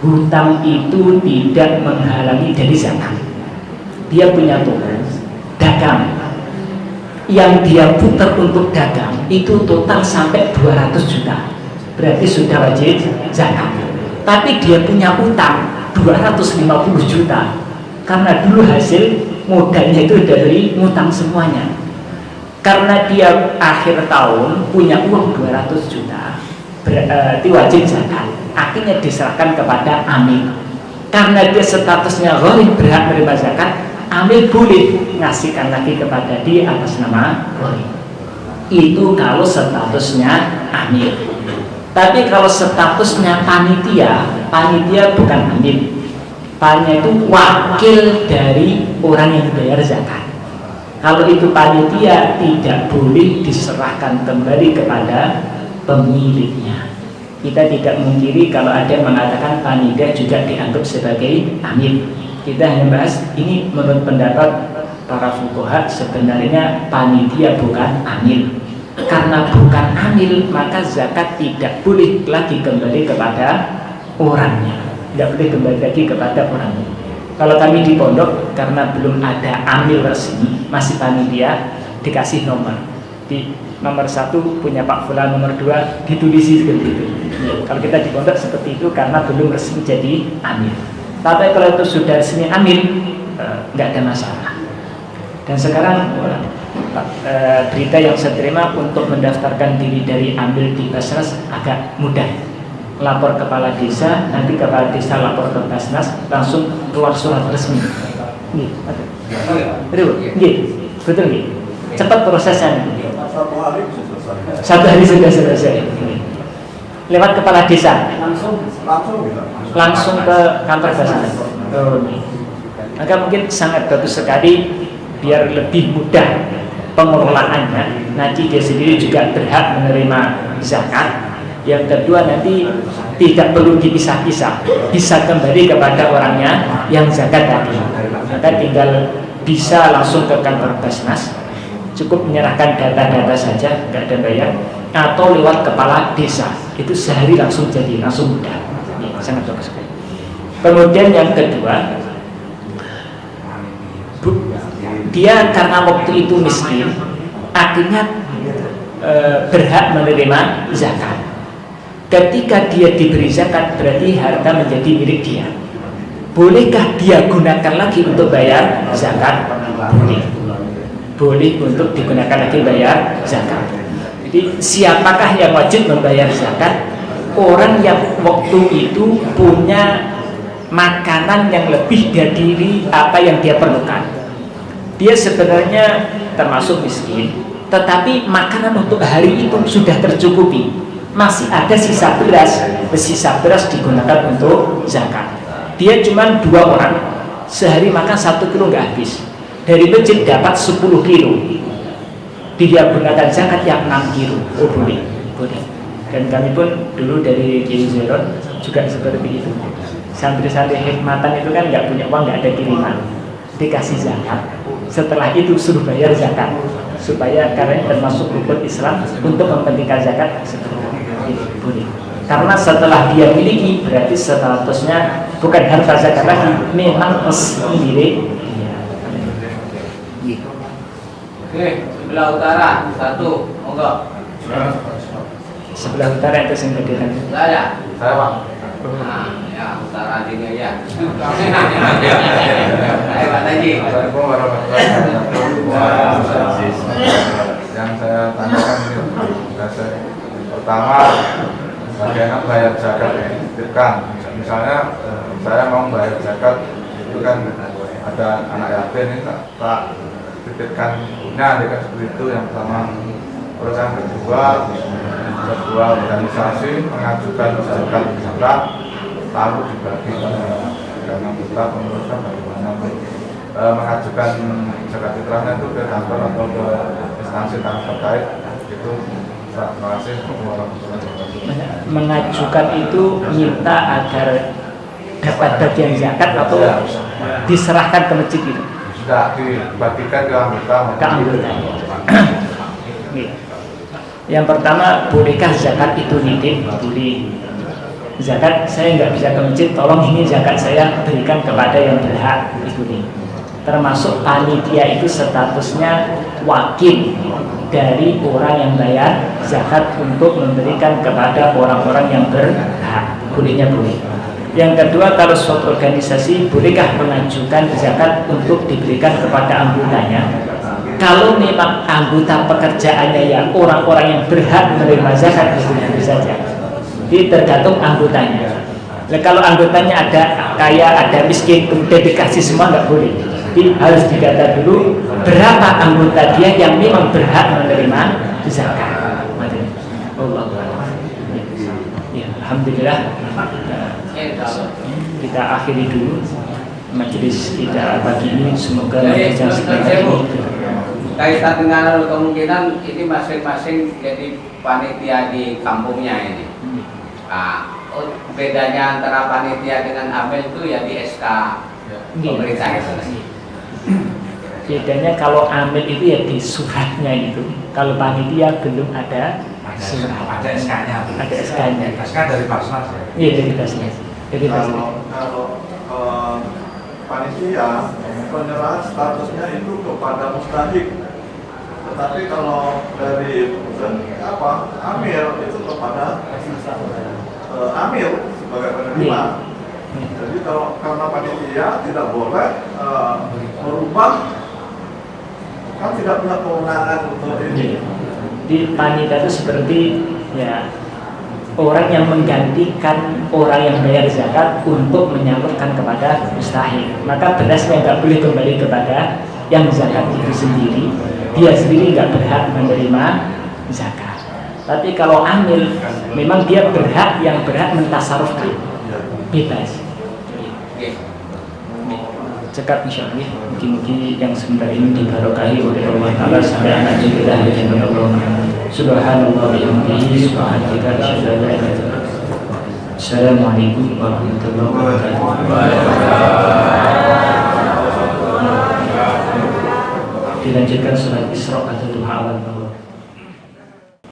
S2: Hutang itu tidak menghalangi dari zakat. Dia punya toko dagang, yang dia putar untuk dagang itu total sampai 200 juta, berarti sudah wajib zakat. Tapi dia punya utang 250 juta karena dulu hasil modalnya itu dari ngutang semuanya. Karena dia akhir tahun punya uang 200 juta, berarti wajib zakat. Akhirnya diserahkan kepada amil. Karena dia statusnya gharib berhak menerima zakat, amil boleh ngasihkan lagi kepada dia atas nama gharib. Itu kalau statusnya amil. Tapi kalau statusnya panitia, panitia bukan amil. Panitia itu wakil dari orang yang bayar zakat. Kalau itu panitia tidak boleh diserahkan kembali kepada pemiliknya. Kita tidak mungkiri kalau ada yang mengatakan panitia juga dianggap sebagai amil. Kita hanya bahas ini menurut pendapat para fuqaha, sebenarnya panitia bukan amil. Karena bukan amil, maka zakat tidak boleh lagi kembali kepada orangnya, tidak boleh kembali lagi kepada orangnya. Kalau kami di pondok, karena belum ada amil resmi, masih panitia, dikasih nomor. Di nomor 1 punya Pak Fulan, nomor 2 ditulisi seperti itu. Kalau kita di pondok seperti itu karena belum resmi jadi amil. Tapi kalau itu sudah resmi amil, nggak ada masalah. Dan sekarang berita yang saya terima untuk mendaftarkan diri dari amil di Basnas agak mudah. Lapor kepala desa, nanti kepala desa lapor ke Basnas, langsung keluar surat resmi. Betul nggih? Cepat prosesnya. 1 hari sudah selesai. Lewat kepala desa. Langsung ke kantor Basnas. Maka mungkin sangat bagus sekali biar lebih mudah pengelolaannya. Nanti dia sendiri juga berhak menerima zakat. Yang kedua, nanti tidak perlu dipisah-pisah, bisa kembali kepada orangnya yang zakat tadi. Maka tinggal bisa langsung ke kantor Basnas, cukup menyerahkan data-data saja, nggak ada bayar, atau lewat kepala desa. Itu sehari langsung jadi, langsung mudah. Ya, sangat bagus sekali. Kemudian yang kedua, dia karena waktu itu miskin, akhirnya berhak menerima zakat. Ketika dia diberi zakat, berarti harta menjadi milik dia. Bolehkah dia gunakan lagi untuk bayar zakat? Boleh. Boleh untuk digunakan lagi bayar zakat. Jadi siapakah yang wajib membayar zakat? Orang yang waktu itu punya makanan yang lebih dari apa yang dia perlukan. Dia sebenarnya termasuk miskin, tetapi makanan untuk hari itu sudah tercukupi. Masih ada sisa beras digunakan untuk zakat. Dia cuma 2 orang, sehari makan 1 kilo nggak habis. Dari masjid dapat 10 kilo, dia gunakan zakat yang 6 kilo. Oh boleh. Dan kami pun dulu dari Kiai Zeron juga seperti itu. Santri-santri hikmatan itu kan nggak punya uang, nggak ada kiriman, dikasih zakat. Setelah itu suruh bayar zakat, supaya karena termasuk rukun Islam untuk mementingkan zakat. Boleh. Karena setelah dia miliki, berarti statusnya bukan harta zakat lagi, memang resmi milik dia.
S3: Oke, sebelah utara 1, monggo.
S2: Sebelah utara itu yang gedean.
S3: Saya
S5: Pak.
S3: Nah, ya utara sini ya. Ayo Pak Haji.
S5: Assalamualaikum warahmatullahi wabarakatuh. Yang saya tanyakan ini, pertama, bagaimana bayar zakat yang dititipkan? Misalnya saya mau bayar zakat, itu kan ada anak yatim ini tak titipkan punya, dekat seperti itu yang pertama. Terus yang kedua, sebuah organisasi mengajukan zakat fitrah lalu dibagi dengan kita pemerintah bagaimana mengajukan zakat fitrahnya itu ke kantor atau ke instansi terkait itu. Terima kasih.
S2: Mengajukan itu minta agar dapat bagian zakat atau diserahkan ke masjid itu?
S5: Sudah dibagikan ke anggota.
S2: Yang pertama, bolehkah zakat itu nitip? Boleh. Zakat saya nggak bisa ke masjid, tolong ini zakat saya berikan kepada yang berhak itu nih. Termasuk panitia itu statusnya wakil dari orang yang bayar zakat untuk memberikan kepada orang-orang yang berhak. Bolehnya boleh. Yang kedua, kalau suatu organisasi bolehkah mengajukan zakat untuk diberikan kepada anggotanya? Kalau memang anggota pekerjaannya ya orang-orang yang berhak menerima zakat, boleh saja. Jadi tergantung anggotanya. Nah, kalau anggotanya ada kaya, ada miskin, kemudian dikasih semua nggak boleh. Jadi harus didata dulu berapa anggota dia yang memang berhak menerima zakat. Ya, alhamdulillah. Kita akhiri dulu majelis kita pagi ini. Semoga bisa segera
S3: kaitan dengan kemungkinan ini masing-masing jadi panitia di kampungnya ini. Nah, bedanya antara panitia dengan amil itu ya di SK pemerintah itu.
S2: Bedanya kalau amil itu ya di suratnya itu. Kalau panitia belum ada surat.
S6: Ada SK-nya.
S2: Ada SK-nya.
S6: SK dari Basnas ya.
S2: Iya, dari Basnas. Dari Basnas.
S5: Kalau panitia penyerahan statusnya itu kepada mustahik, tetapi kalau dari amil itu kepada amil sebagai penerima. Jadi kalau karena panitia tidak boleh merubah, kan tidak punya kewenangan untuk ini.
S2: Di panitia itu seperti ya orang yang menggantikan orang yang bayar zakat untuk menyalurkan kepada mustahik. Maka berasnya nggak boleh kembali kepada yang zakat itu sendiri. Dia sendiri nggak berhak menerima zakat. Tapi kalau amil, memang dia berhak, yang berhak mentasarufkan, bebas. Cekat insya Allah. Mungkin yang sebentar ini dibarokahi oleh Allah Taala sampai anak kita yang Allah. Subhanallah bihamdihi subhanaka asyhadu an la ilaha illa anta. Assalamualaikum warahmatullahi wabarakatuh. Dilanjutkan surat Isra atau duha awal bangun.